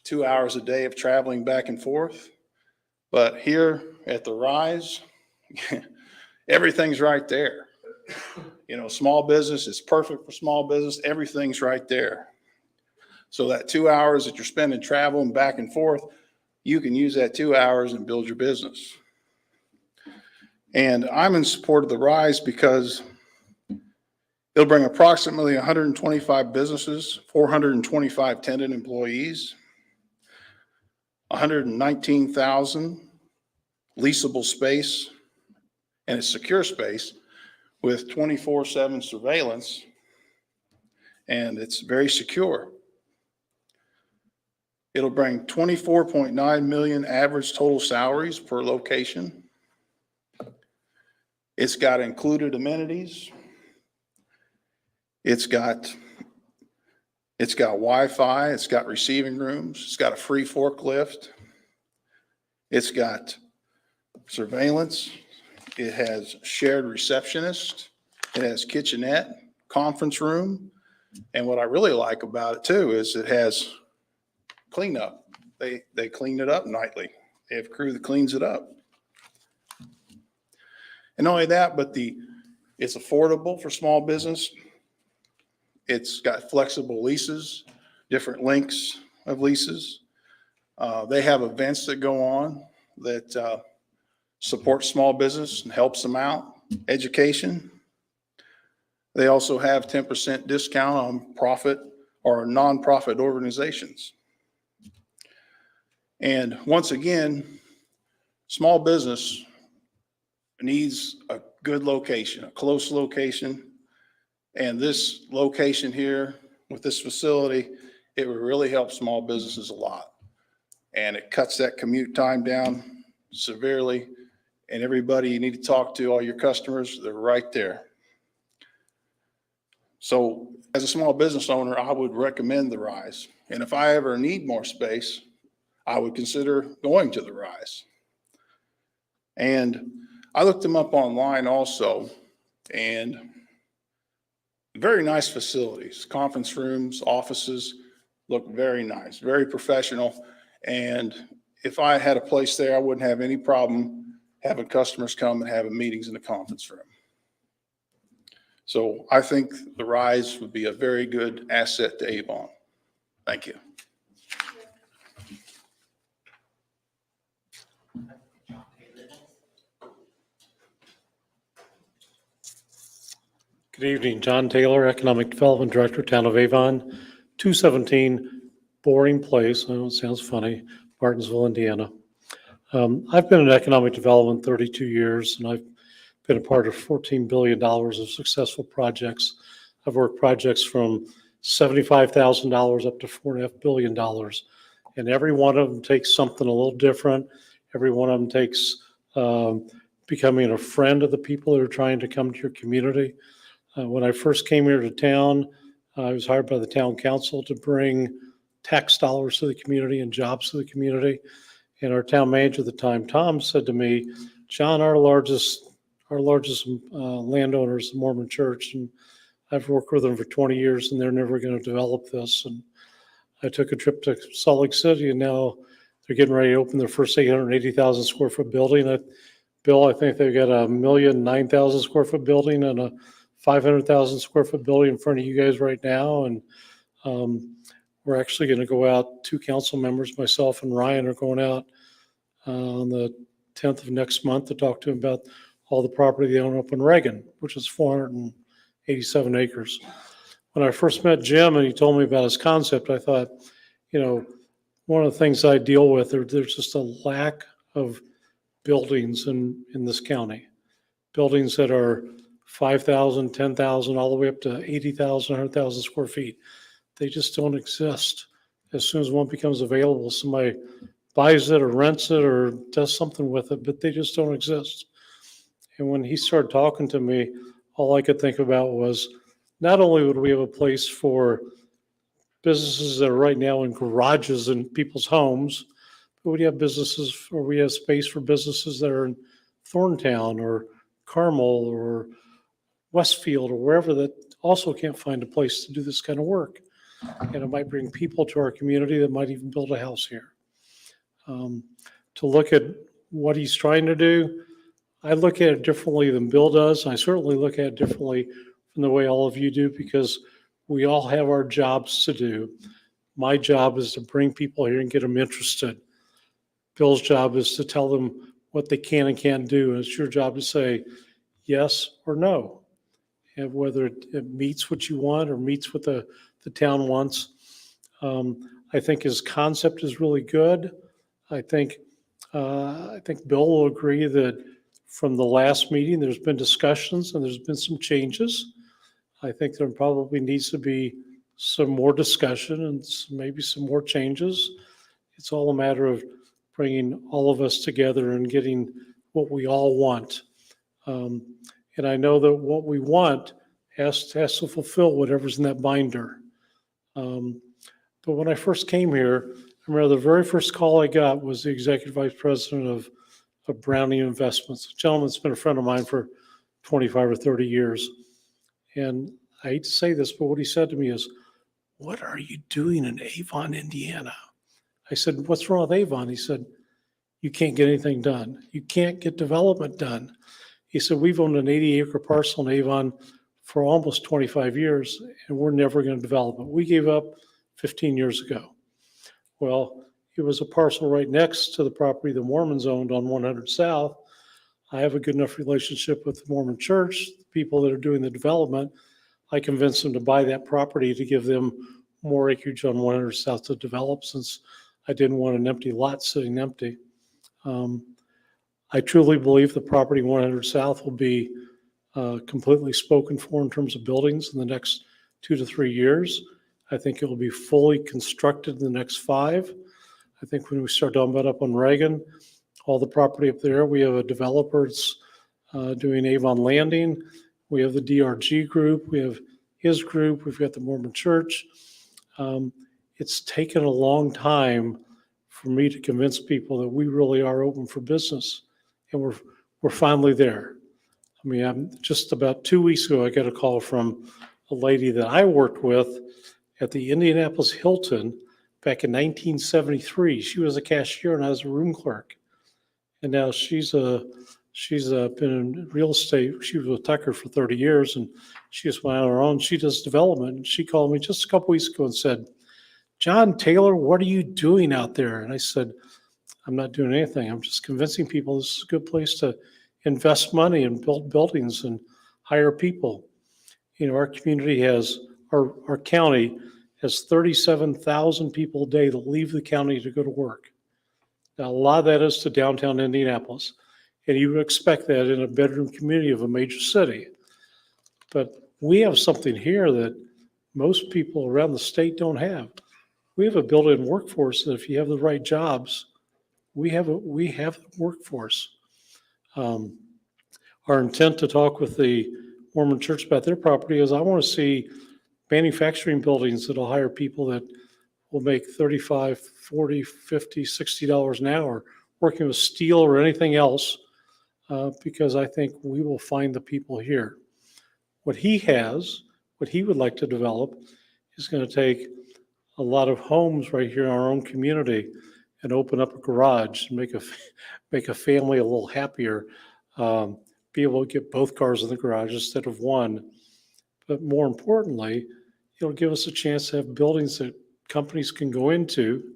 2 hours a day of traveling back and forth. But here at the Rise, Everything's right there. You know, small business is perfect for small business. Everything's right there. So that 2 hours that you're spending traveling back and forth, you can use that 2 hours and build your business. And I'm in support of the rise because it'll bring approximately 125 businesses, 425 tenant employees, 119,000 leasable space, and it's secure space with 24/7 surveillance, and it's very secure. It'll bring 24.9 million average total salaries per location. It's got included amenities. It's got Wi-Fi. It's got receiving rooms. It's got a free forklift. It's got surveillance. It has shared receptionist. It has kitchenette, conference room. And what I really like about it too is it has cleanup. They clean it up nightly. They have a crew that cleans it up. And not only that, but it's affordable for small business. It's got flexible leases, different lengths of leases. They have events that go on that support small business and helps them out. Education. They also have 10% discount on profit or nonprofit organizations. And once again, small business needs a good location, a close location. And this location here with this facility, it will really help small businesses a lot. And it cuts that commute time down severely. And everybody you need to talk to, all your customers, they're right there. So as a small business owner, I would recommend the Rise. And if I ever need more space, I would consider going to the Rise. And I looked them up online also, and very nice facilities, conference rooms, offices, look very nice, very professional. And if I had a place there, I wouldn't have any problem having customers come and having meetings in the conference room. So I think the Rise would be a very good asset to Avon. Thank you. Good evening, John Taylor, Economic Development Director, Town of Avon, 217 Boring Place. I know it sounds funny, Martinsville, Indiana. I've been in economic development 32 years, and I've been a part of $14 billion of successful projects. I've worked projects from $75,000 up to $4.5 billion. And every one of them takes something a little different. Every one of them takes becoming a friend of the people that are trying to come to your community. When I first came here to town, I was hired by the town council to bring tax dollars to the community and jobs to the community. And our town manager at the time, Tom, said to me, John, our largest landowner is the Mormon Church, and I've worked with them for 20 years, and they're never going to develop this. And I took a trip to Salt Lake City, and now they're getting ready to open their first 880,000 square foot building. Bill, I think they've got a 1,009,000 square foot building and a 500,000 square foot building in front of you guys right now. And we're actually going to go out, 2 council members, myself and Ryan, are going out on the 10th of next month to talk to them about all the property they own up in Reagan, which is 487 acres. When I first met Jim and he told me about his concept, I thought, you know, one of the things I deal with, there's just a lack of buildings in this county. Buildings that are 5,000, 10,000, all the way up to 80,000, 100,000 square feet. They just don't exist. As soon as one becomes available, somebody buys it or rents it or does something with it, but they just don't exist. And when he started talking to me, all I could think about was not only would we have a place for businesses that are right now in garages in people's homes, but we have businesses, or we have space for businesses that are in Thorntown or Carmel or Westfield or wherever that also can't find a place to do this kind of work. And it might bring people to our community that might even build a house here. To look at what he's trying to do, I look at it differently than Bill does. I certainly look at it differently from the way all of you do, because we all have our jobs to do. My job is to bring people here and get them interested. Bill's job is to tell them what they can and can't do. And it's your job to say yes or no. And whether it meets what you want or meets what the town wants. I think his concept is really good. I think Bill will agree that from the last meeting, there's been discussions and there's been some changes. I think there probably needs to be some more discussion and maybe some more changes. It's all a matter of bringing all of us together and getting what we all want. And I know that what we want has to fulfill whatever's in that binder. But when I first came here, I remember the very first call I got was the executive vice president of Browning Investments, a gentleman that's been a friend of mine for 25 or 30 years. And I hate to say this, but what he said to me is, "What are you doing in Avon, Indiana?" I said, "What's wrong with Avon?" He said, "You can't get anything done. You can't get development done." He said, "We've owned an 80-acre parcel in Avon for almost 25 years, and we're never going to develop it. We gave up 15 years ago." Well, it was a parcel right next to the property the Mormons owned on 100 South. I have a good enough relationship with the Mormon church, the people that are doing the development. I convinced them to buy that property to give them more acreage on 100 South to develop, since I didn't want an empty lot sitting empty. I truly believe the property 100 South will be completely spoken for in terms of buildings in the next 2 to 3 years. I think it will be fully constructed in the next 5. I think when we start talking about up on Reagan, all the property up there, we have a developer that's doing Avon Landing. We have the DRG group. We have his group. We've got the Mormon church. It's taken a long time for me to convince people that we really are open for business, and we're finally there. I mean, just about 2 weeks ago, I got a call from a lady that I worked with at the Indianapolis Hilton back in 1973. She was a cashier and I was a room clerk. And now she's been in real estate. She was with Tucker for 30 years, and she just went on her own. She does development. And she called me just a couple weeks ago and said, "John Taylor, what are you doing out there?" And I said, "I'm not doing anything. I'm just convincing people this is a good place to invest money and build buildings and hire people." You know, our community has, our county has 37,000 people a day that leave the county to go to work. Now, a lot of that is to downtown Indianapolis, and you would expect that in a bedroom community of a major city. But we have something here that most people around the state don't have. We have a built-in workforce that if you have the right jobs, we have a workforce. Our intent to talk with the Mormon church about their property is I want to see manufacturing buildings that'll hire people that will make $35, $40, $50, $60 an hour working with steel or anything else, because I think we will find the people here. What he would like to develop is going to take a lot of homes right here in our own community and open up a garage and make a family a little happier, be able to get both cars in the garage instead of one. But more importantly, it'll give us a chance to have buildings that companies can go into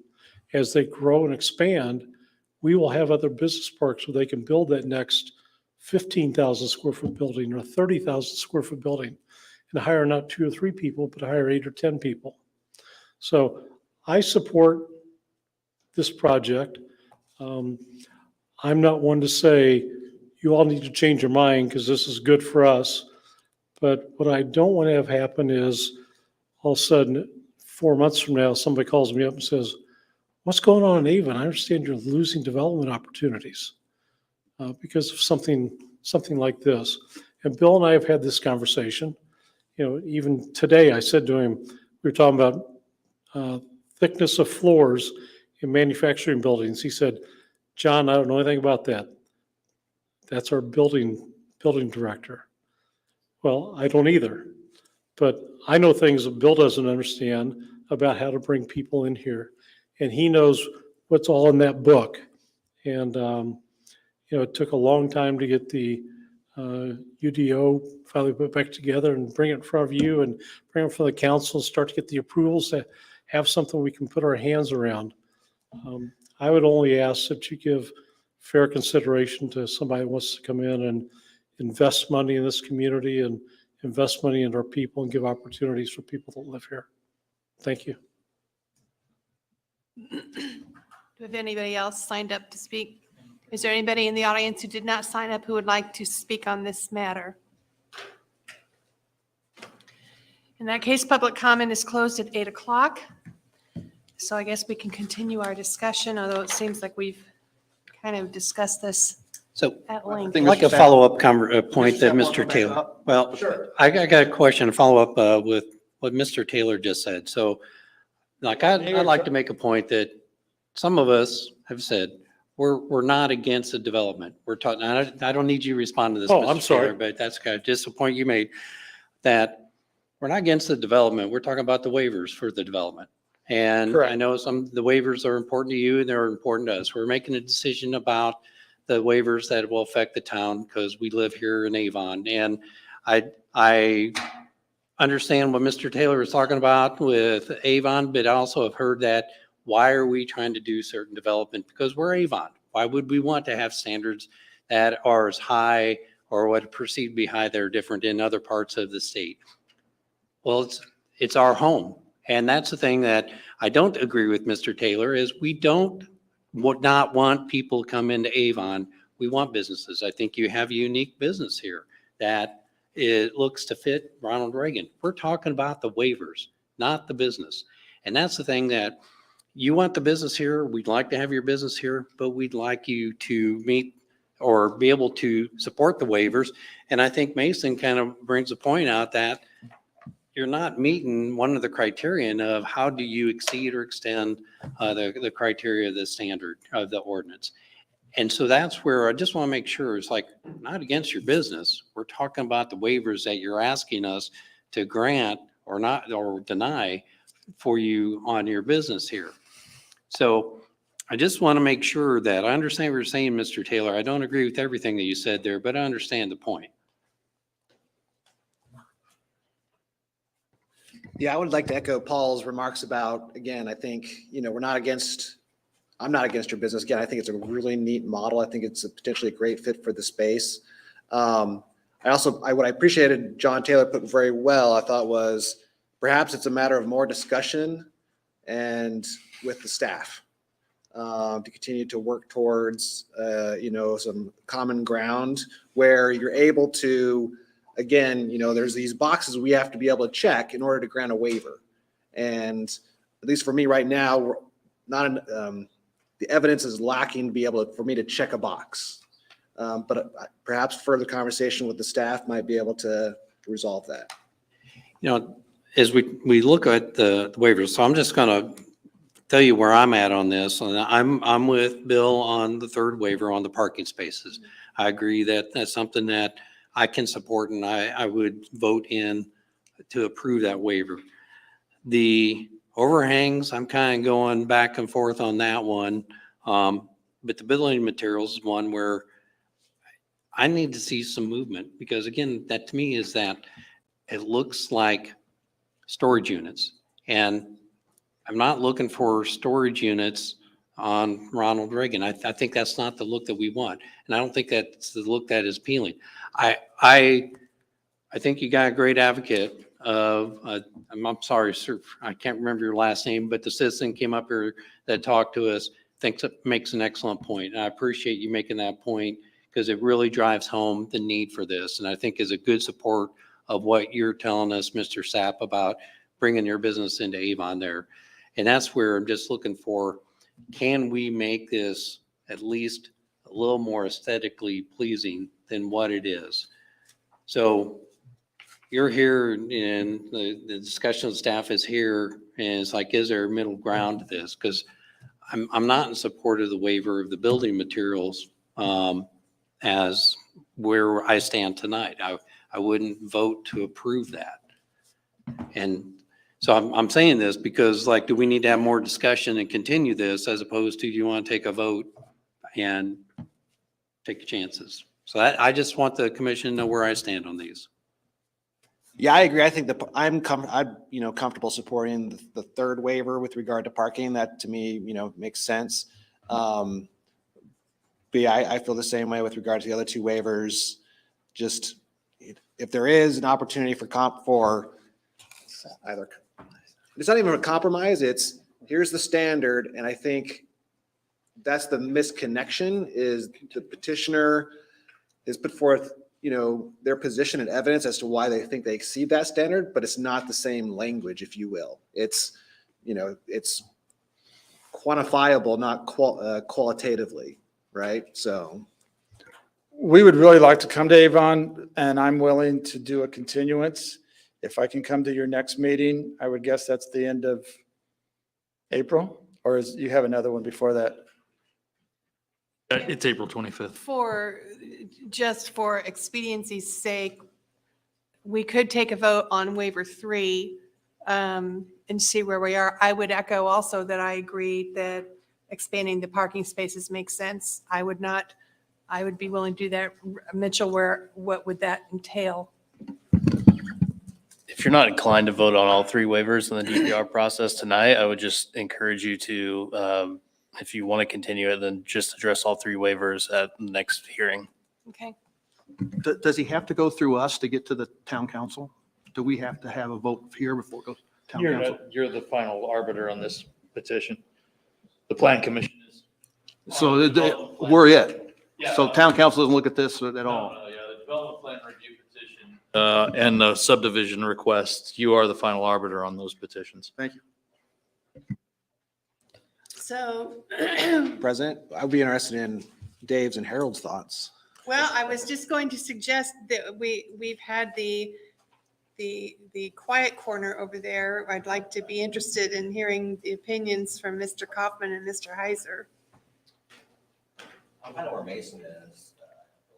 as they grow and expand. We will have other business parks where they can build that next 15,000 square foot building or 30,000 square foot building and hire not 2 or 3 people, but hire 8 or 10 people. So I support this project. I'm not one to say you all need to change your mind because this is good for us. But what I don't want to have happen is all of a sudden, 4 months from now, somebody calls me up and says, "What's going on in Avon? I understand you're losing development opportunities because of something like this." And Bill and I have had this conversation. You know, even today I said to him, we were talking about thickness of floors in manufacturing buildings. He said, "John, I don't know anything about that. That's our building director." Well, I don't either, but I know things that Bill doesn't understand about how to bring people in here, and he knows what's all in that book. And it took a long time to get the UDO finally put back together and bring it in front of you and bring it for the council, start to get the approvals to have something we can put our hands around. I would only ask that you give fair consideration to somebody who wants to come in and invest money in this community and invest money in our people and give opportunities for people that live here. Thank you. Do we have anybody else signed up to speak? Is there anybody in the audience who did not sign up who would like to speak on this matter? In that case, public comment is closed at 8 o'clock. So I guess we can continue our discussion, although it seems like we've kind of discussed this So at length. I'd like a follow-up point that Mr. Taylor, well, Sure. I got a question, to follow up with what Mr. Taylor just said. So like, I'd like to make a point that some of us have said, we're not against the development. We're talking, I don't need you to respond to this, Oh, Mr. I'm sorry. Taylor, but that's kind of just a point you made, that we're not against the development. We're talking about the waivers for the development. And I Correct. know the waivers are important to you and they're important to us. We're making a decision about the waivers that will affect the town because we live here in Avon. And I understand what Mr. Taylor is talking about with Avon, but I also have heard that, why are we trying to do certain development? Because we're Avon. Why would we want to have standards that are as high or what are perceived to be high that are different in other parts of the state? Well, it's our home. And that's the thing that I don't agree with Mr. Taylor, is we would not want people to come into Avon. We want businesses. I think you have a unique business here that it looks to fit Ronald Reagan. We're talking about the waivers, not the business. And that's the thing, that you want the business here. We'd like to have your business here, but we'd like you to meet or be able to support the waivers. And I think Mason kind of brings a point out that you're not meeting one of the criterion of how do you exceed or extend the criteria of the standard of the ordinance. And so that's where I just want to make sure it's like, not against your business. We're talking about the waivers that you're asking us to grant or not, or deny for you on your business here. So I just want to make sure that I understand what you're saying, Mr. Taylor. I don't agree with everything that you said there, but I understand the point. Yeah, I would like to echo Paul's remarks about, again, I think, I'm not against your business. Again, I think it's a really neat model. I think it's potentially a great fit for the space. What I appreciated John Taylor put very well, I thought, was perhaps it's a matter of more discussion and with the staff to continue to work towards, some common ground where you're able to, again, there's these boxes we have to be able to check in order to grant a waiver. And at least for me right now, we're not, the evidence is lacking to be able to, for me to check a box. But perhaps further conversation with the staff might be able to resolve that. As we look at the waivers, so I'm just going to tell you where I'm at on this. And I'm with Bill on the third waiver on the parking spaces. I agree that that's something that I can support, and I would vote in to approve that waiver. The overhangs, I'm kind of going back and forth on that one. But the building materials is one where I need to see some movement, because again, that to me is that it looks like storage units. And I'm not looking for storage units on Ronald Reagan. I think that's not the look that we want. And I don't think that's the look that is appealing. I think you got a great advocate of, I'm sorry, sir, I can't remember your last name, but the citizen came up here that talked to us, thinks it makes an excellent point. And I appreciate you making that point, because it really drives home the need for this. And I think is a good support of what you're telling us, Mr. Sapp, about bringing your business into Avon there. And that's where I'm just looking for, can we make this at least a little more aesthetically pleasing than what it is? So you're here and the discussion of staff is here, and it's like, is there a middle ground to this? Because I'm not in support of the waiver of the building materials as where I stand tonight. I wouldn't vote to approve that. And so I'm saying this because, like, do we need to have more discussion and continue this, as opposed to, you want to take a vote and take your chances. So I just want the commission to know where I stand on these. Yeah, I agree. I think I'm comfortable supporting the third waiver with regard to parking. That to me, makes sense. But yeah, I feel the same way with regard to the other two waivers. Just if there is an opportunity for either, it's not even a compromise, it's here's the standard. And I think that's the misconnection is the petitioner has put forth, their position and evidence as to why they think they exceed that standard, but it's not the same language, if you will. It's, it's quantifiable, not qualitatively, right? So. We would really like to come to Avon, and I'm willing to do a continuance. If I can come to your next meeting, I would guess that's the end of April, or you have another one before that? It's April 25th. Just for expediency's sake, we could take a vote on waiver 3 and see where we are. I would echo also that I agree that expanding the parking spaces makes sense. I would be willing to do that. Mitchell, what would that entail? If you're not inclined to vote on all 3 waivers in the DPR process tonight, I would just encourage you to, if you want to continue it, then just address all 3 waivers at the next hearing. Okay. Does he have to go through us to get to the town council? Do we have to have a vote here before it goes to town council? You're the final arbiter on this petition. The plan commission is. So we're it. So town council doesn't look at this at all. Yeah, the development plan review petition. And the subdivision request, you are the final arbiter on those petitions. Thank you. So, President, I'd be interested in Dave's and Harold's thoughts. well, I was just going to suggest that we've had the quiet corner over there. I'd like to be interested in hearing the opinions from Mr. Kaufman and Mr. Heiser. I'm kind of where Mason is,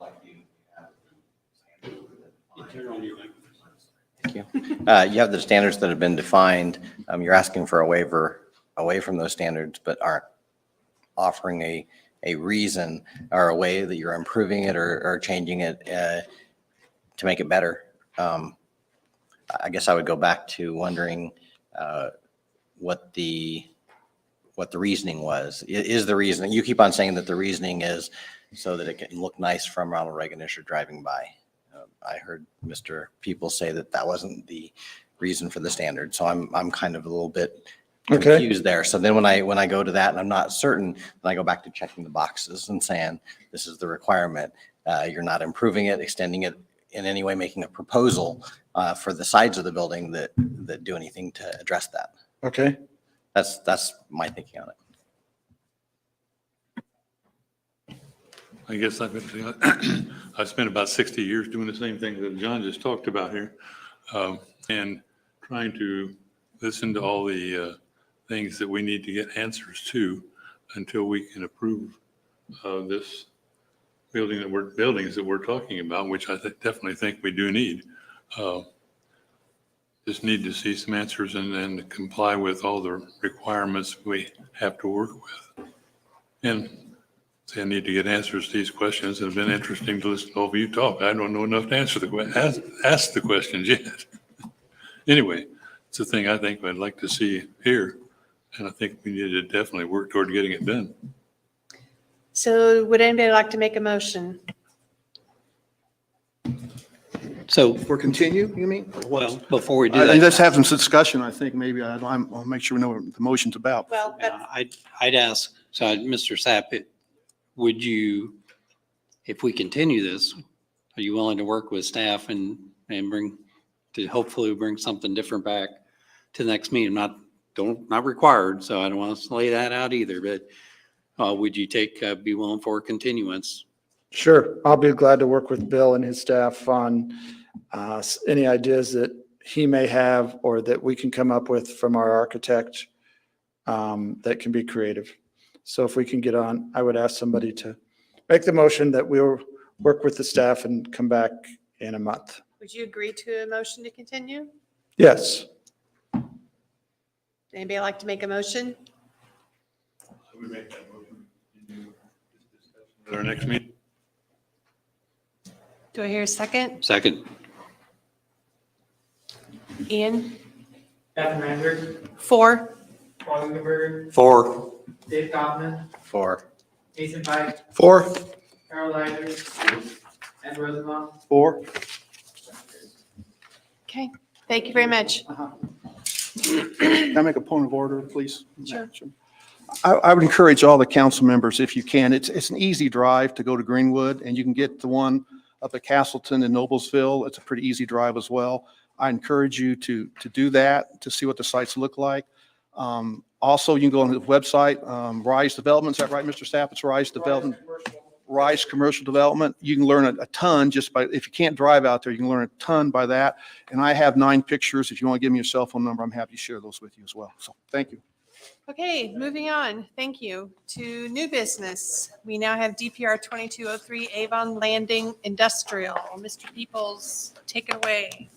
like you have. Thank you. You have the standards that have been defined. You're asking for a waiver away from those standards, but aren't offering a reason or a way that you're improving it or changing it to make it better. I guess I would go back to wondering what the reasoning was. Is the reason, you keep on saying that the reasoning is so that it can look nice from Ronald Reagan as you're driving by. I heard Mr. People say that wasn't the reason for the standard. So I'm kind of a little bit confused there. So then when I go to that and I'm not certain, then I go back to checking the boxes and saying, this is the requirement. You're not improving it, extending it in any way, making a proposal for the sides of the building that do anything to address that. Okay. That's my thinking on it. I guess I've spent about 60 years doing the same thing that John just talked about here, and trying to listen to all the things that we need to get answers to until we can approve this buildings that we're talking about, which I definitely think we do need. Just need to see some answers and comply with all the requirements we have to work with. And I need to get answers to these questions. It's been interesting to listen to all of you talk. I don't know enough to ask the questions yet. Anyway, it's a thing I think I'd like to see here. And I think we need to definitely work toward getting it done. So would anybody like to make a motion? So, For continue, you mean? well, before we do Let's that, have some discussion. I think maybe I'll make sure we know what the motion's about. Well, I'd ask, so Mr. Sapp, would you, if we continue this, are you willing to work with staff and hopefully bring something different back to the next meeting? Not required, so I don't want to lay that out either, but would you be willing for continuance? Sure. I'll be glad to work with Bill and his staff on any ideas that he may have or that we can come up with from our architect that can be creative. So if we can get on, I would ask somebody to make the motion that we'll work with the staff and come back in a month. would you agree to a motion to continue? Yes. Anybody like to make a motion? We make that motion at our next meeting. Do I hear a second? Second. Ian? Effenberg, 4. Paul Hugenberg, 4. Dave Kaufman, 4. Jason Pike, 4. Carol Eiders, Ed Rosenbaum. 4. Okay, thank you very much. Can I make a point of order, please? Sure. I would encourage all the council members, if you can, it's an easy drive to go to Greenwood, and you can get the one up at Castleton and Noblesville. It's a pretty easy drive as well. I encourage you to do that, to see what the sites look like. Also, you can go on the website, Rise Development, is that right, Mr. Staff? It's Rise Development. Rise Commercial Development. You can learn a ton just by, if you can't drive out there, you can learn a ton by that. And I have 9 pictures. If you want to give me your cell phone number, I'm happy to share those with you as well. So thank you. Okay, moving on. Thank you. To new business. We now have DPR 2203 Avon Landing Industrial. Mr. Peoples, take it away.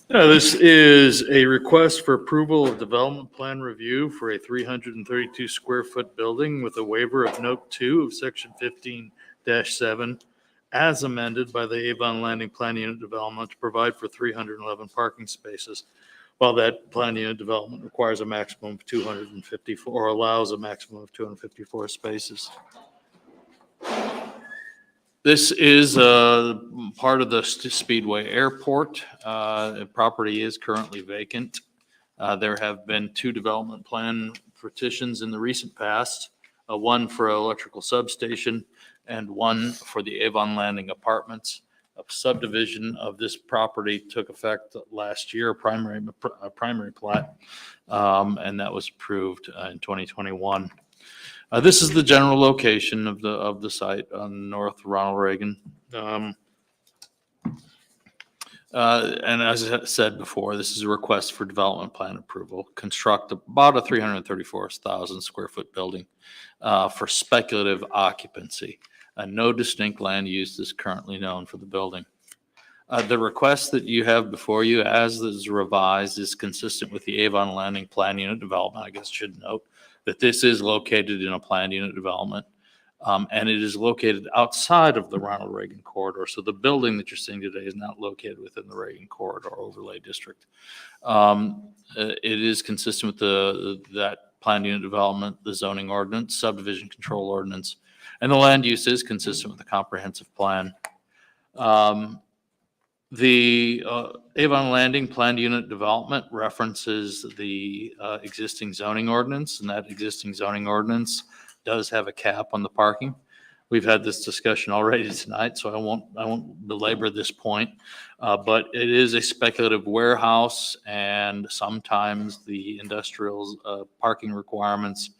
This is a request for approval of development plan review for a 332 square foot building with a waiver of note 2 of section 15-7 as amended by the Avon Landing Plan Unit Development to provide for 311 parking spaces. While that plan unit development requires a maximum of 254, or allows a maximum of 254 spaces. This is part of the Speedway Airport. The property is currently vacant. There have been 2 development plan petitions in the recent past, one for an electrical substation and one for the Avon Landing Apartments. A subdivision of this property took effect last year, a primary plat, and that was approved in 2021. This is the general location of the site on North Ronald Reagan. And as I said before, this is a request for development plan approval. Construct about a 334,000 square foot building for speculative occupancy. No distinct land use is currently known for the building. The request that you have before you, as is revised, is consistent with the Avon Landing Plan Unit Development. I guess I should note that this is located in a planned unit development, and it is located outside of the Ronald Reagan corridor. So the building that you're seeing today is not located within the Reagan corridor overlay district. It is consistent with that planned unit development, the zoning ordinance, subdivision control ordinance, and the land use is consistent with the comprehensive plan. The Avon Landing Planned Unit Development references the existing zoning ordinance, and that existing zoning ordinance does have a cap on the parking. We've had this discussion already tonight, so I won't belabor this point. But it is a speculative warehouse, and sometimes the industrial parking requirements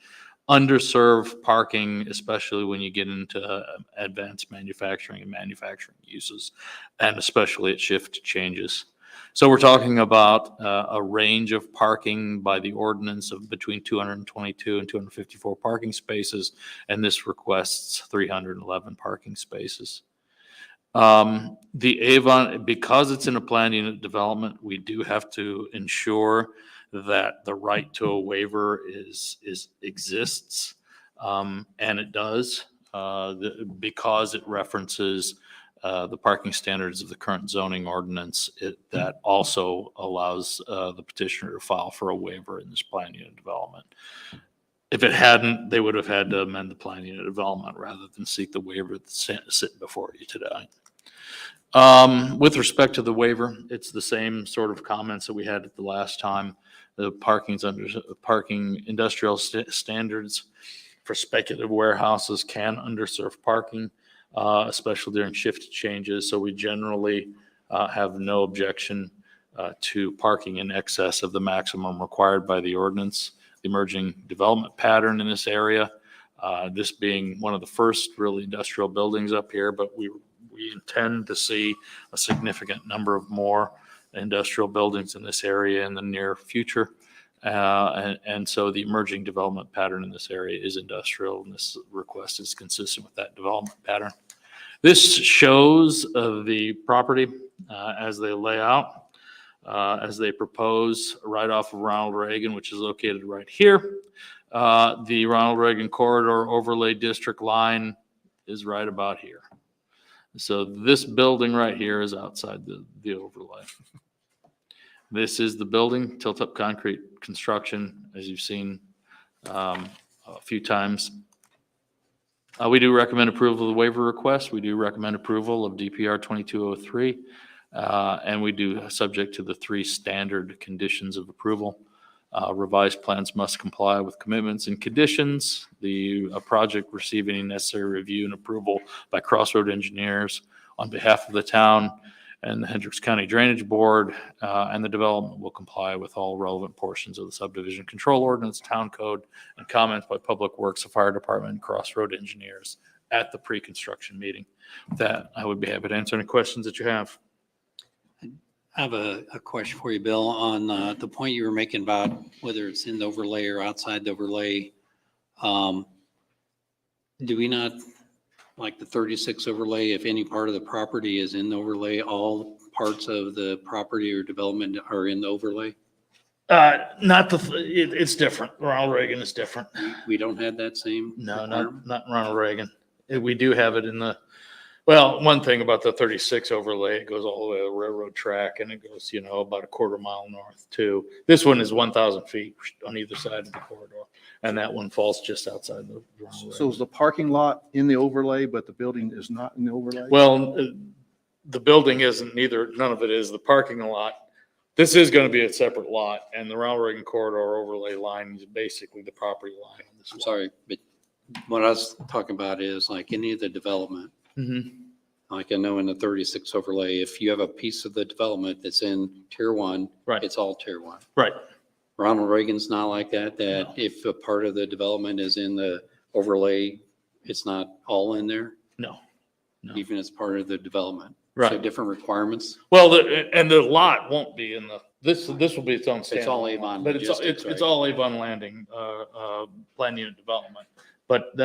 underserve parking, especially when you get into advanced manufacturing and manufacturing uses, and especially at shift changes. So we're talking about a range of parking by the ordinance of between 222 and 254 parking spaces, and this requests 311 parking spaces. The Avon, because it's in a planned unit development, we do have to ensure that the right to a waiver exists, and it does, because it references the parking standards of the current zoning ordinance. That also allows the petitioner to file for a waiver in this plan unit development. If it hadn't, they would have had to amend the plan unit development rather than seek the waiver that's sitting before you today. With respect to the waiver, it's the same sort of comments that we had at the last time. The parking's under parking industrial standards for speculative warehouses can underserve parking, especially during shift changes. So we generally have no objection to parking in excess of the maximum required by the ordinance. The emerging development pattern in this area, this being one of the first really industrial buildings up here, but we intend to see a significant number of more industrial buildings in this area in the near future. And so the emerging development pattern in this area is industrial, and this request is consistent with that development pattern. This shows the property as they lay out, as they propose right off of Ronald Reagan, which is located right here. The Ronald Reagan corridor overlay district line is right about here. So this building right here is outside the overlay. This is the building, tilt-up concrete construction, as you've seen a few times. We do recommend approval of the waiver request. We do recommend approval of DPR 2203. And we do, subject to the 3 standard conditions of approval. Revised plans must comply with commitments and conditions. The project receiving necessary review and approval by Crossroad Engineers on behalf of the town and the Hendricks County Drainage Board, and the development will comply with all relevant portions of the subdivision control ordinance, town code, and comments by Public Works, the fire department, and Crossroad Engineers at the pre-construction meeting. With that, I would be happy to answer any questions that you have. I have a question for you, Bill, on the point you were making about whether it's in the overlay or outside the overlay. Do we not, like the 36 overlay, if any part of the property is in the overlay, all parts of the property or development are in the overlay? It's different. Ronald Reagan is different. We don't have that same? No, requirement? not Ronald Reagan. We do have it in the, well, one thing about the 36 overlay, it goes all the way to the railroad track and it goes, about a quarter mile north too. This one is 1,000 feet on either side of the corridor. And that one falls just outside the Ronald Reagan. So is the parking lot in the overlay, but the building is not in the overlay? Well, the building isn't neither, none of it is. The parking lot, this is going to be a separate lot, and the Ronald Reagan corridor overlay line is basically the property line on this I'm lot. sorry, but what I was talking about is like any of the development. Mhm. Like I know in the 36 overlay, if you have a piece of the development that's in tier 1, Right. it's all tier 1. Right. Ronald Reagan's not like that, if a part of the development is in the overlay, it's not all in there, No. No. even as part of the development. So Right. different requirements. Well, the lot won't be in this will be its own standalone. It's all Avon But it's Logistics, right? all Avon Landing, plan unit development. But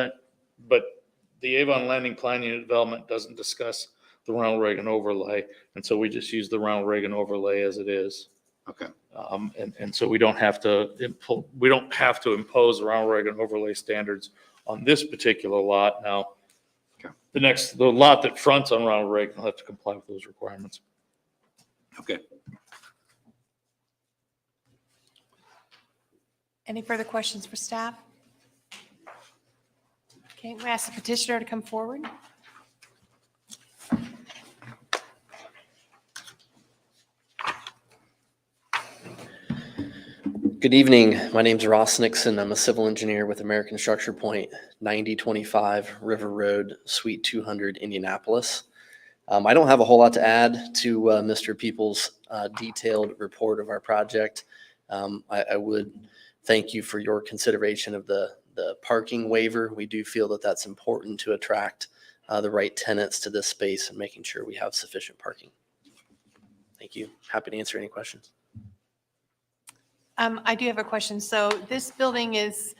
the Avon Landing plan unit development doesn't discuss the Ronald Reagan overlay. And so we just use the Ronald Reagan overlay as it is. Okay. And so we don't have to impose the Ronald Reagan overlay standards on this particular lot. Now, Okay. the lot that fronts on Ronald Reagan will have to comply with those requirements. Okay. Any further questions for staff? Okay, we ask the petitioner to come forward. Good evening. My name's Ross Nixon. I'm a civil engineer with American Structure Point, 9025 River Road, Suite 200, Indianapolis. I don't have a whole lot to add to Mr. Peoples' detailed report of our project. I would thank you for your consideration of the parking waiver. We do feel that that's important to attract the right tenants to this space and making sure we have sufficient parking. Thank you. Happy to answer any questions. I do have a question. So this building is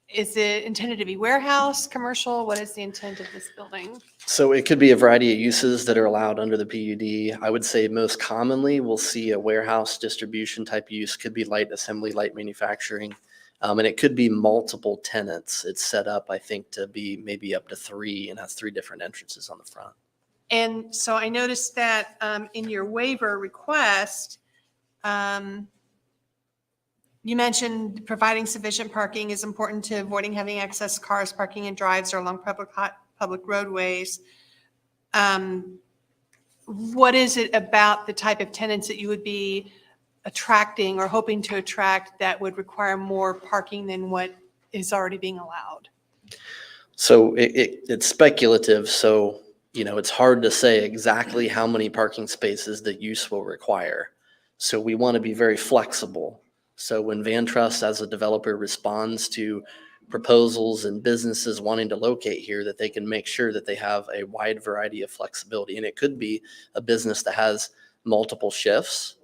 it intended to be warehouse, commercial? What is the intent of this building? So it could be a variety of uses that are allowed under the PUD. I would say most commonly we'll see a warehouse distribution type use, could be light assembly, light manufacturing, and it could be multiple tenants. It's set up, I think, to be maybe up to 3 and has 3 different entrances on the front. And so I noticed that in your waiver request, you mentioned providing sufficient parking is important to avoiding having excess cars parking in drives or along public roadways. What is it about the type of tenants that you would be attracting or hoping to attract that would require more parking than what is already being allowed? So it's speculative. So, it's hard to say exactly how many parking spaces the use will require. So we want to be very flexible. So when Van Trust as a developer responds to proposals and businesses wanting to locate here, that they can make sure that they have a wide variety of flexibility. And it could be a business that has multiple shifts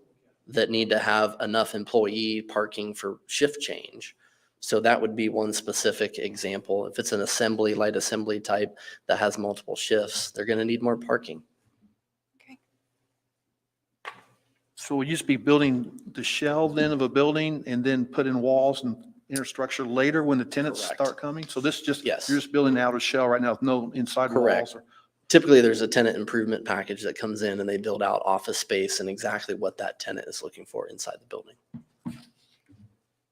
that need to have enough employee parking for shift change. So that would be one specific example. If it's an light assembly type that has multiple shifts, they're going to need more parking. So will you just be building the shell then of a building and then put in walls and infrastructure later when the tenants Correct. start coming? So this just, Yes. you're just building out a shell right now with no inside Correct. walls? Typically, there's a tenant improvement package that comes in and they build out office space and exactly what that tenant is looking for inside the building.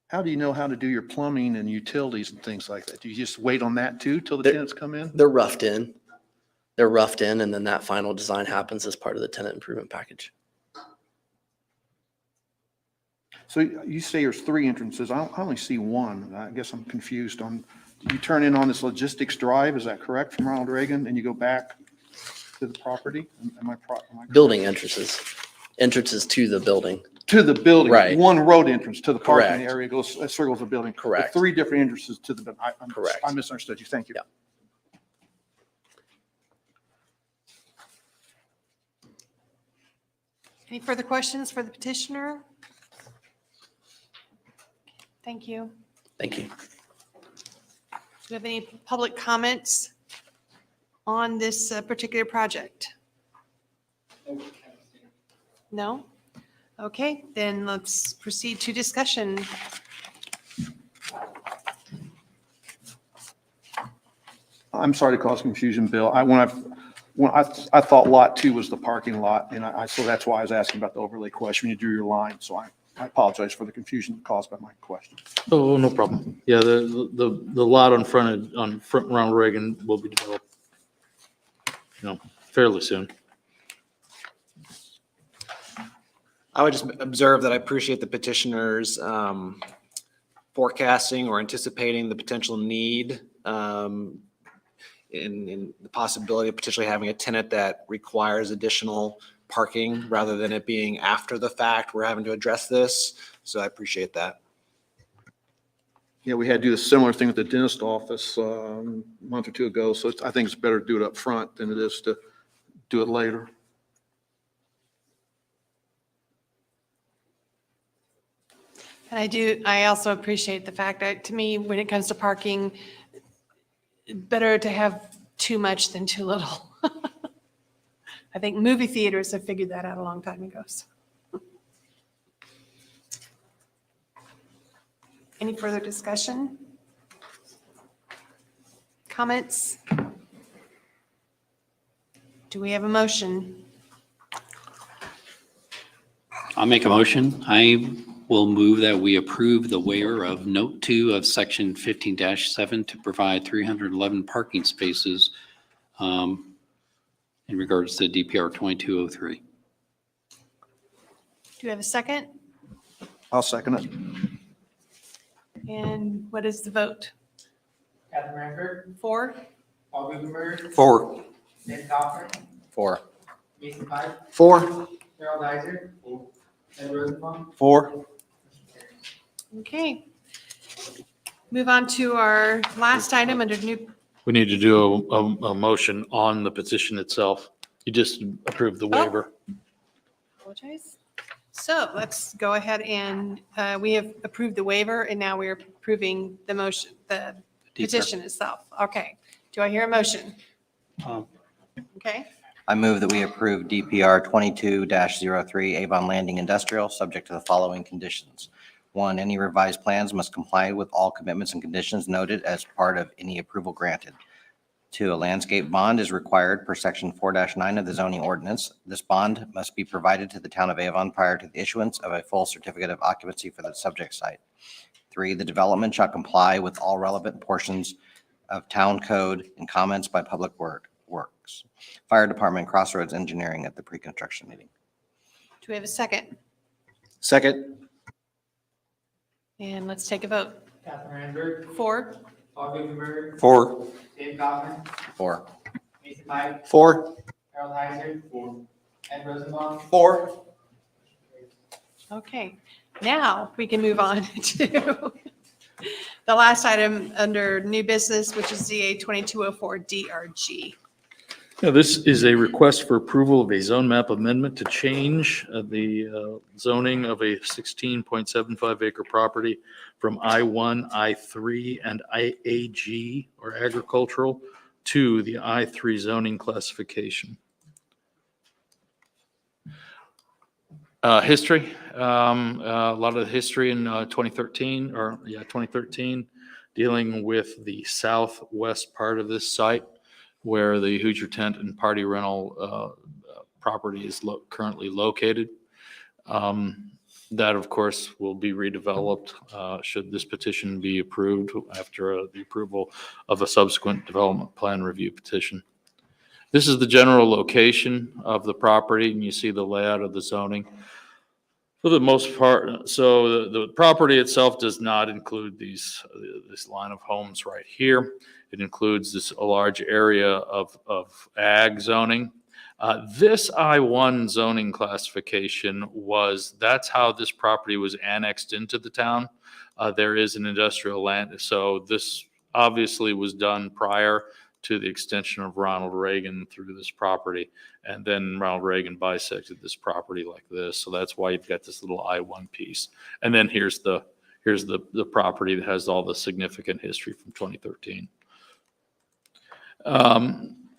How do you know how to do your plumbing and utilities and things like that? Do you just wait on that too till the There- tenants come in? They're roughed in. They're roughed in, and then that final design happens as part of the tenant improvement package. So you say there's 3 entrances. I only see one. I guess I'm confused on, you turn in on this logistics drive, is that correct, from Ronald Reagan, and you go back to the property? Am I correct? Building entrances to the building. To the building? Right. One road entrance to the parking Correct. area goes, circles the building? Correct. The 3 different entrances to the, Correct. I misunderstood you. Thank you. Yeah. Any further questions for the petitioner? Thank you. Thank you. Do you have any public comments on this particular project? No? Okay, then let's proceed to discussion. I'm sorry to cause confusion, Bill. I thought lot 2 was the parking lot, and so that's why I was asking about the overlay question. You drew your line, so I apologize for the confusion caused by my question. Oh, no problem. Yeah, the lot on front Ronald Reagan will be developed, fairly soon. I would just observe that I appreciate the petitioner's forecasting or anticipating the potential need in the possibility of potentially having a tenant that requires additional parking rather than it being after the fact we're having to address this. So I appreciate that. Yeah, we had to do a similar thing at the dentist office a month or 2 ago, so I think it's better to do it up front than it is to do it later. And I also appreciate the fact that, to me, when it comes to parking, better to have too much than too little. I think movie theaters have figured that out a long time ago. So. Any further discussion? Comments? Do we have a motion? I'll make a motion. I will move that we approve the waiver of Note 2 of Section 15-7 to provide 311 parking spaces in regards to DPR 2203. Do you have a second? I'll second it. And what is the vote? Catherine Ranford, For? Paul Gutenberg, 4. Nick Kaufman, 4. Mason Pike, 4. Harold Iser, Ed Rosenbaum. 4. Okay. Move on to our last item under new, We need to do a motion on the petition itself. You just approved the waiver. apologize. So let's go ahead and we have approved the waiver and now we're approving the motion, the petition itself. Okay. Do I hear a motion? Okay. I move that we approve DPR 22-03 Avon Landing Industrial, subject to the following conditions. 1, any revised plans must comply with all commitments and conditions noted as part of any approval granted. 2, a landscape bond is required per section 4-9 of the zoning ordinance. This bond must be provided to the town of Avon prior to the issuance of a full certificate of occupancy for the subject site. 3, the development shall comply with all relevant portions of town code and comments by Public Works, Fire Department, Crossroads Engineering at the pre-construction meeting. Do we have a second? Second. And let's take a vote. Catherine Ranford, For? Paul Gutenberg, 4. Dave Kaufman, 4. Mason Pike, 4. Harold Iser, Ed Rosenbaum. 4. Okay. Now we can move on to the last item under new business, which is ZA 2204 DRG. Yeah, this is a request for approval of a zone map amendment to change the zoning of a 16.75 acre property from I1, I3, and IAG, or agricultural, to the I3 zoning classification. History, a lot of the history in 2013, dealing with the southwest part of this site. where the Hoosier Tent and Party Rental property is currently located. That, of course, will be redeveloped should this petition be approved after the approval of a subsequent development plan review petition. This is the general location of the property, and you see the layout of the zoning. For the most part, so the property itself does not include this line of homes right here. It includes a large area of ag zoning. This I-1 zoning classification that's how this property was annexed into the town. There is an industrial land, so this obviously was done prior to the extension of Ronald Reagan through this property. And then Ronald Reagan bisected this property like this. So that's why you've got this little I-1 piece. And then here's the property that has all the significant history from 2013.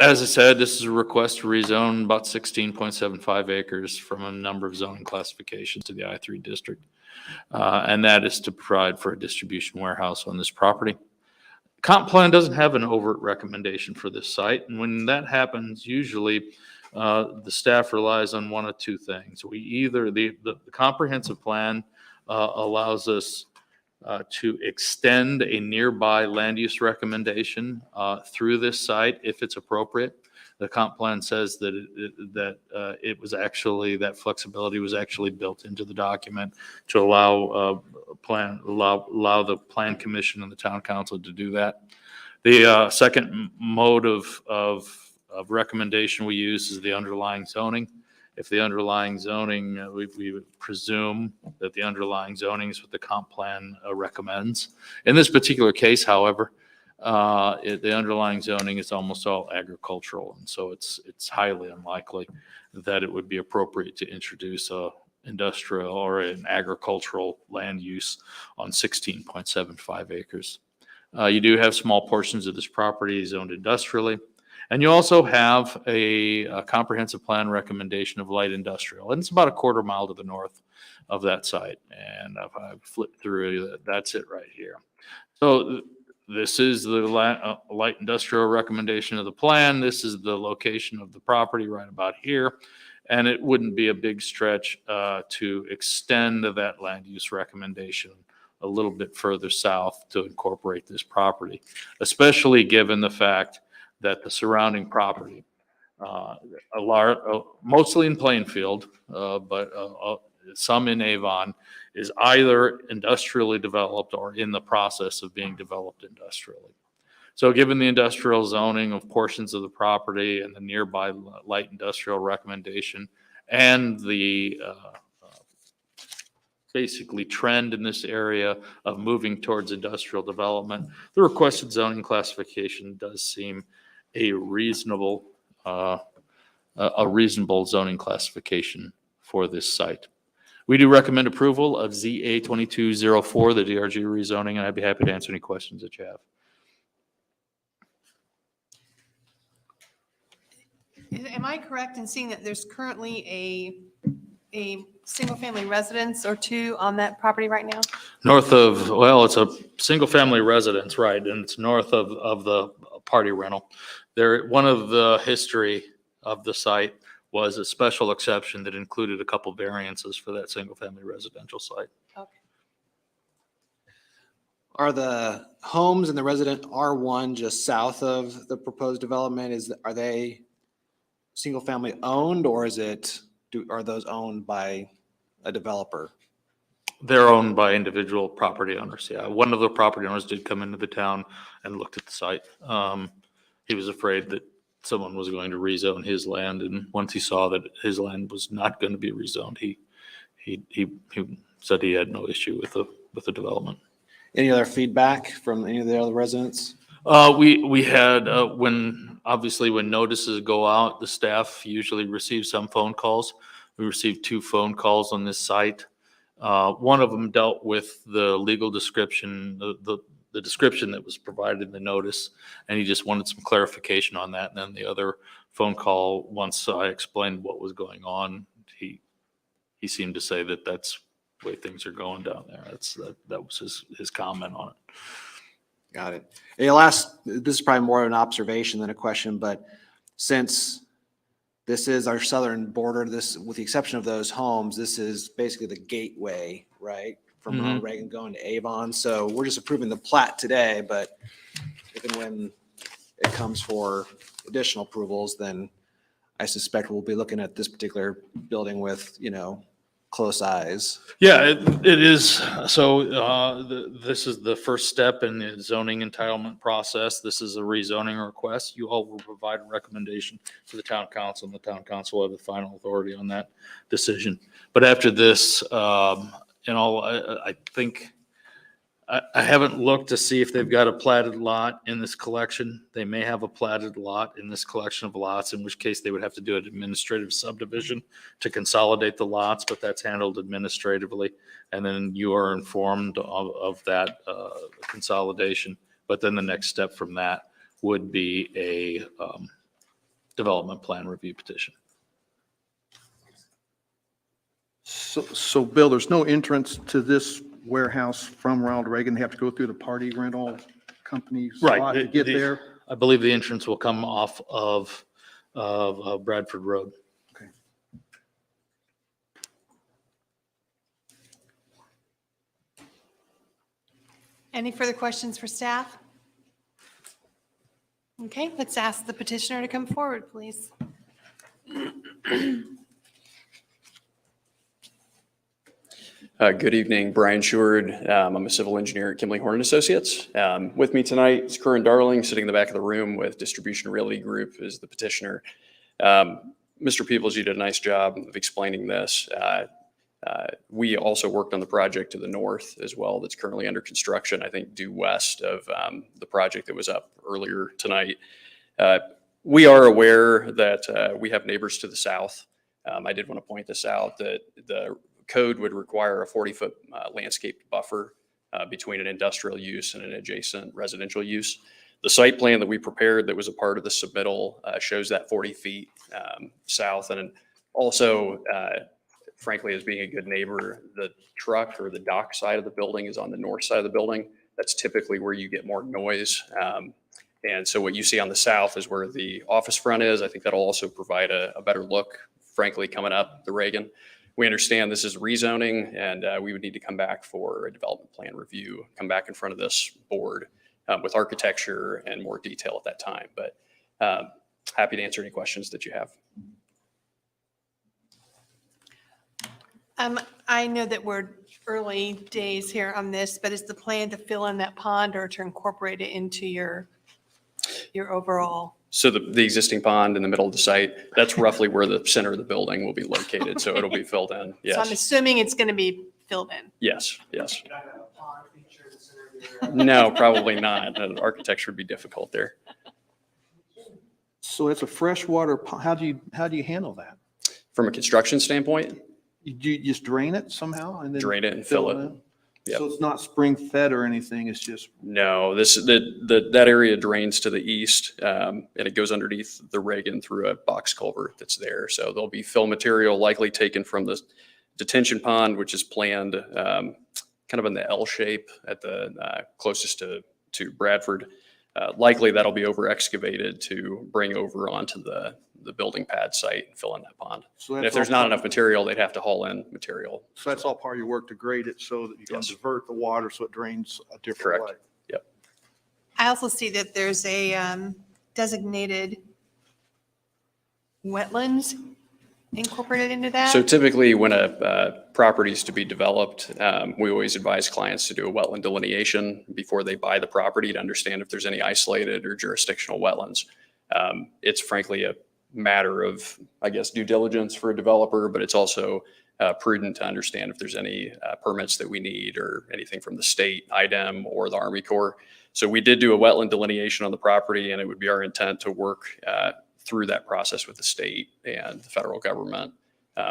As I said, this is a request to rezone about 16.75 acres from a number of zoning classifications to the I-3 district. And that is to provide for a distribution warehouse on this property. Comp plan doesn't have an overt recommendation for this site. And when that happens, usually the staff relies on one of two things. The comprehensive plan allows us to extend a nearby land use recommendation through this site if it's appropriate. The comp plan says that that flexibility was actually built into the document to allow the plan commission and the town council to do that. The second mode of recommendation we use is the underlying zoning. If the underlying zoning, we would presume that the underlying zoning is what the comp plan recommends. In this particular case, however, the underlying zoning is almost all agricultural, and so it's highly unlikely that it would be appropriate to introduce a industrial or an agricultural land use on 16.75 acres. You do have small portions of this property zoned industrially, and you also have a comprehensive plan recommendation of light industrial, and it's about a quarter mile to the north of that site. And if I flip through, that's it right here. So this is the light industrial recommendation of the plan. This is the location of the property right about here. And it wouldn't be a big stretch to extend that land use recommendation a little bit further south to incorporate this property, especially given the fact that the surrounding property, mostly in Plainfield, but some in Avon, is either industrially developed or in the process of being developed industrially. So given the industrial zoning of portions of the property and the nearby light industrial recommendation and the basically trend in this area of moving towards industrial development, the requested zoning classification does seem a reasonable zoning classification for this site. We do recommend approval of ZA 2204, the DRG rezoning, and I'd be happy to answer any questions that you have. Am I correct in seeing that there's currently a single-family residence or two on that property right now? It's a single-family residence, right, and it's north of the party rental. One of the history of the site was a special exception that included a couple variances for that single-family residential site. Okay. Are the homes in the resident R1 just south of the proposed development? Are they single-family owned, or are those owned by a developer? They're owned by individual property owners, yeah. One of the property owners did come into the town and looked at the site. He was afraid that someone was going to rezone his land, and once he saw that his land was not going to be rezoned, he said he had no issue with the development. Any other feedback from any of the other residents? We had when notices go out, the staff usually receive some phone calls. We received 2 phone calls on this site. One of them dealt with the legal description, the description that was provided in the notice, and he just wanted some clarification on that. And then the other phone call, once I explained what was going on, he seemed to say that that's the way things are going down there. That was his comment on it. Got it. This is probably more of an observation than a question, but since this is our southern border, this, with the exception of those homes, this is basically the gateway, right? From Ronald Reagan going to Avon. So we're just approving the plat today, but if and when it comes for additional approvals, then I suspect we'll be looking at this particular building with, close eyes. Yeah, it is. So this is the first step in the zoning entitlement process. This is a rezoning request. You all will provide a recommendation to the town council, and the town council will have the final authority on that decision. But after this, I think, I haven't looked to see if they've got a platted lot in this collection. They may have a platted lot in this collection of lots, in which case they would have to do an administrative subdivision to consolidate the lots, but that's handled administratively. And then you are informed of that consolidation. But then the next step from that would be a development plan review petition. So Bill, there's no entrance to this warehouse from Ronald Reagan. They have to go through the party rental company's lot to get there. I believe the entrance will come off of Bradford Road. Okay. Any further questions for staff? Okay, let's ask the petitioner to come forward, please. Good evening, Brian Sheward. I'm a civil engineer at Kimley Horn & Associates. With me tonight is Curran Darling, sitting in the back of the room with Distribution Realty Group as the petitioner. Mr. Peoples, you did a nice job of explaining this. We also worked on the project to the north as well that's currently under construction, I think due west of the project that was up earlier tonight. We are aware that we have neighbors to the south. I did want to point this out, that the code would require a 40-foot landscape buffer between an industrial use and an adjacent residential use. The site plan that we prepared that was a part of the submittal shows that 40 feet south. And also, frankly, as being a good neighbor, the truck or the dock side of the building is on the north side of the building. That's typically where you get more noise. And so what you see on the south is where the office front is. I think that'll also provide a better look, frankly, coming up the Reagan. We understand this is rezoning, and we would need to come back for a development plan review, come back in front of this board with architecture and more detail at that time. But happy to answer any questions that you have. I know that we're early days here on this, but is the plan to fill in that pond or to incorporate it into your overall? So the existing pond in the middle of the site, that's roughly where the center of the building will be located. So it'll be filled in. Yes. So I'm assuming it's going to be filled in. Yes. Yes. No, probably not. Architecture would be difficult there. So it's a freshwater pond. How do you handle that? From a construction standpoint, You just drain it somehow and then drain it and fill it. in? Yep. So it's not spring fed or anything. It's just. No, that area drains to the east, and it goes underneath the Reagan through a box culvert that's there. So there'll be fill material likely taken from the detention pond, which is planned kind of in the L shape at the closest to Bradford. Likely that'll be over excavated to bring over onto the building pad site and fill in that pond. So And if there's not enough material, they'd have to haul in material. So that's all part of your work to grade it so that you can Yes. divert the water so it drains a different way. Correct. Yep. I also see that there's a designated wetlands incorporated into that. So typically when a property is to be developed, we always advise clients to do a wetland delineation before they buy the property to understand if there's any isolated or jurisdictional wetlands. It's frankly a matter of, I guess, due diligence for a developer, but it's also prudent to understand if there's any permits that we need or anything from the state, IDEM, or the Army Corps. So we did do a wetland delineation on the property, and it would be our intent to work through that process with the state and the federal government,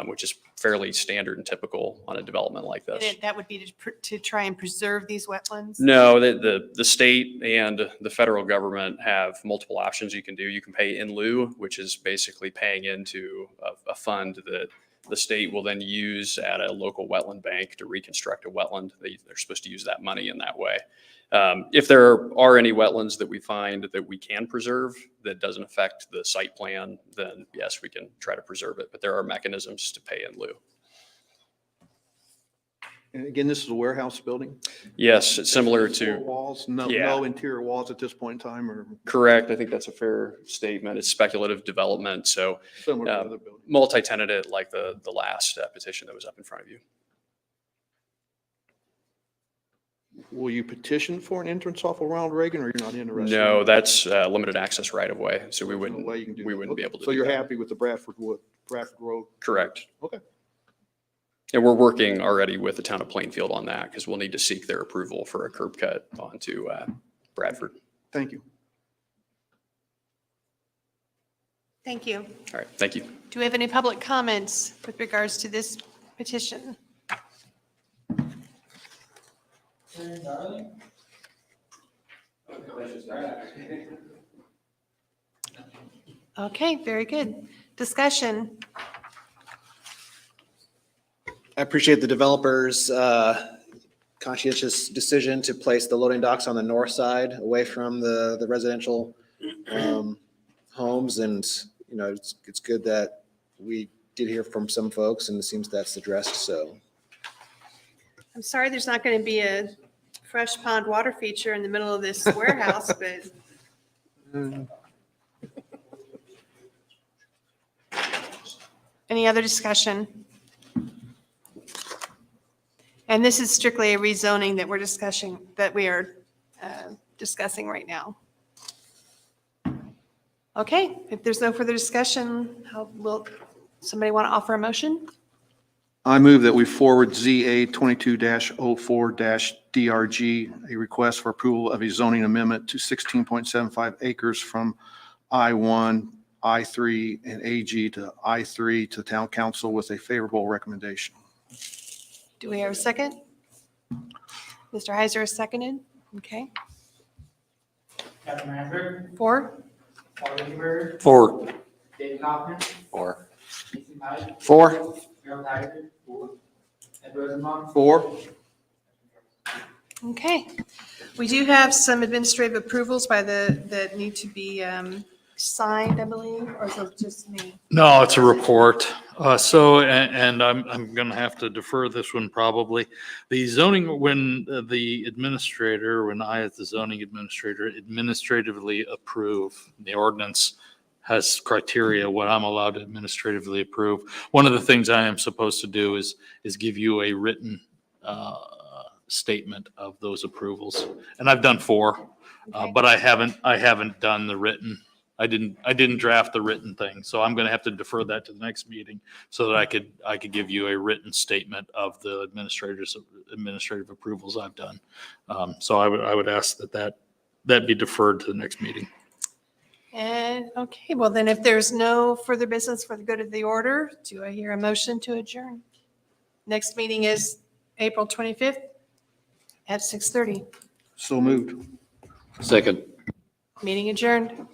which is fairly standard and typical on a development like this. That would be to try and preserve these wetlands? No, the state and the federal government have multiple options you can do. You can pay in lieu, which is basically paying into a fund that the state will then use at a local wetland bank to reconstruct a wetland. They're supposed to use that money in that way. If there are any wetlands that we find that we can preserve that doesn't affect the site plan, then yes, we can try to preserve it, but there are mechanisms to pay in lieu. And again, this is a warehouse building? Yes, it's similar Four to, walls, no, Yeah. no interior walls at this point in time, or correct, I think that's a fair statement. It's speculative development, so similar to other buildings? multi-tenanted like the last petition that was up in front of you. Will you petition for an entrance off of Ronald Reagan, or you're not interested? No, that's limited access right of way, so we There's no wouldn't, way you can do we that. wouldn't be Okay. able to So do you're that. happy with the Bradford Road? Correct. Okay. And we're working already with the town of Plainfield on that because we'll need to seek their approval for a curb cut onto Bradford. Thank you. Thank you. All right, thank you. Do we have any public comments with regards to this petition? Okay, very good. Discussion. I appreciate the developer's conscientious decision to place the loading docks on the north side, away from the residential homes. And, you know, it's good that we did hear from some folks, and it seems that's addressed, so. I'm sorry there's not going to be a fresh pond water feature in the middle of this warehouse, but any other discussion? And this is strictly a rezoning that we are discussing right now. Okay, if there's no further discussion, will somebody want to offer a motion? I move that we forward ZA 22-04-DRG, a request for approval of a zoning amendment to 16.75 acres from I-1, I-3, and AG to I-3 to town council with a favorable recommendation. Do we have a second? Mr. Heiser is seconded. Okay. Captain Ramberg, 4? Paul Wittenberg, 4. David Hoffman, Or Mason Hyde, 4. Harold Heiser, Ed Rosenbaum, 4. Okay. We do have some administrative approvals that need to be signed, I believe, or is it just me? No, it's a report. And I'm going to have to defer this one probably. The zoning, when I as the zoning administrator administratively approve, the ordinance has criteria what I'm allowed to administratively approve. One of the things I am supposed to do is give you a written statement of those approvals. And I've done 4, but I haven't done the written. I didn't draft the written thing, so I'm going to have to defer that to the next meeting so that I could give you a written statement of the administrative approvals I've done. So I would ask that be deferred to the next meeting. And, okay, well then if there's no further business for the good of the order, do I hear a motion to adjourn? Next meeting is April 25th at 6:30. So moved. Second. Meeting adjourned.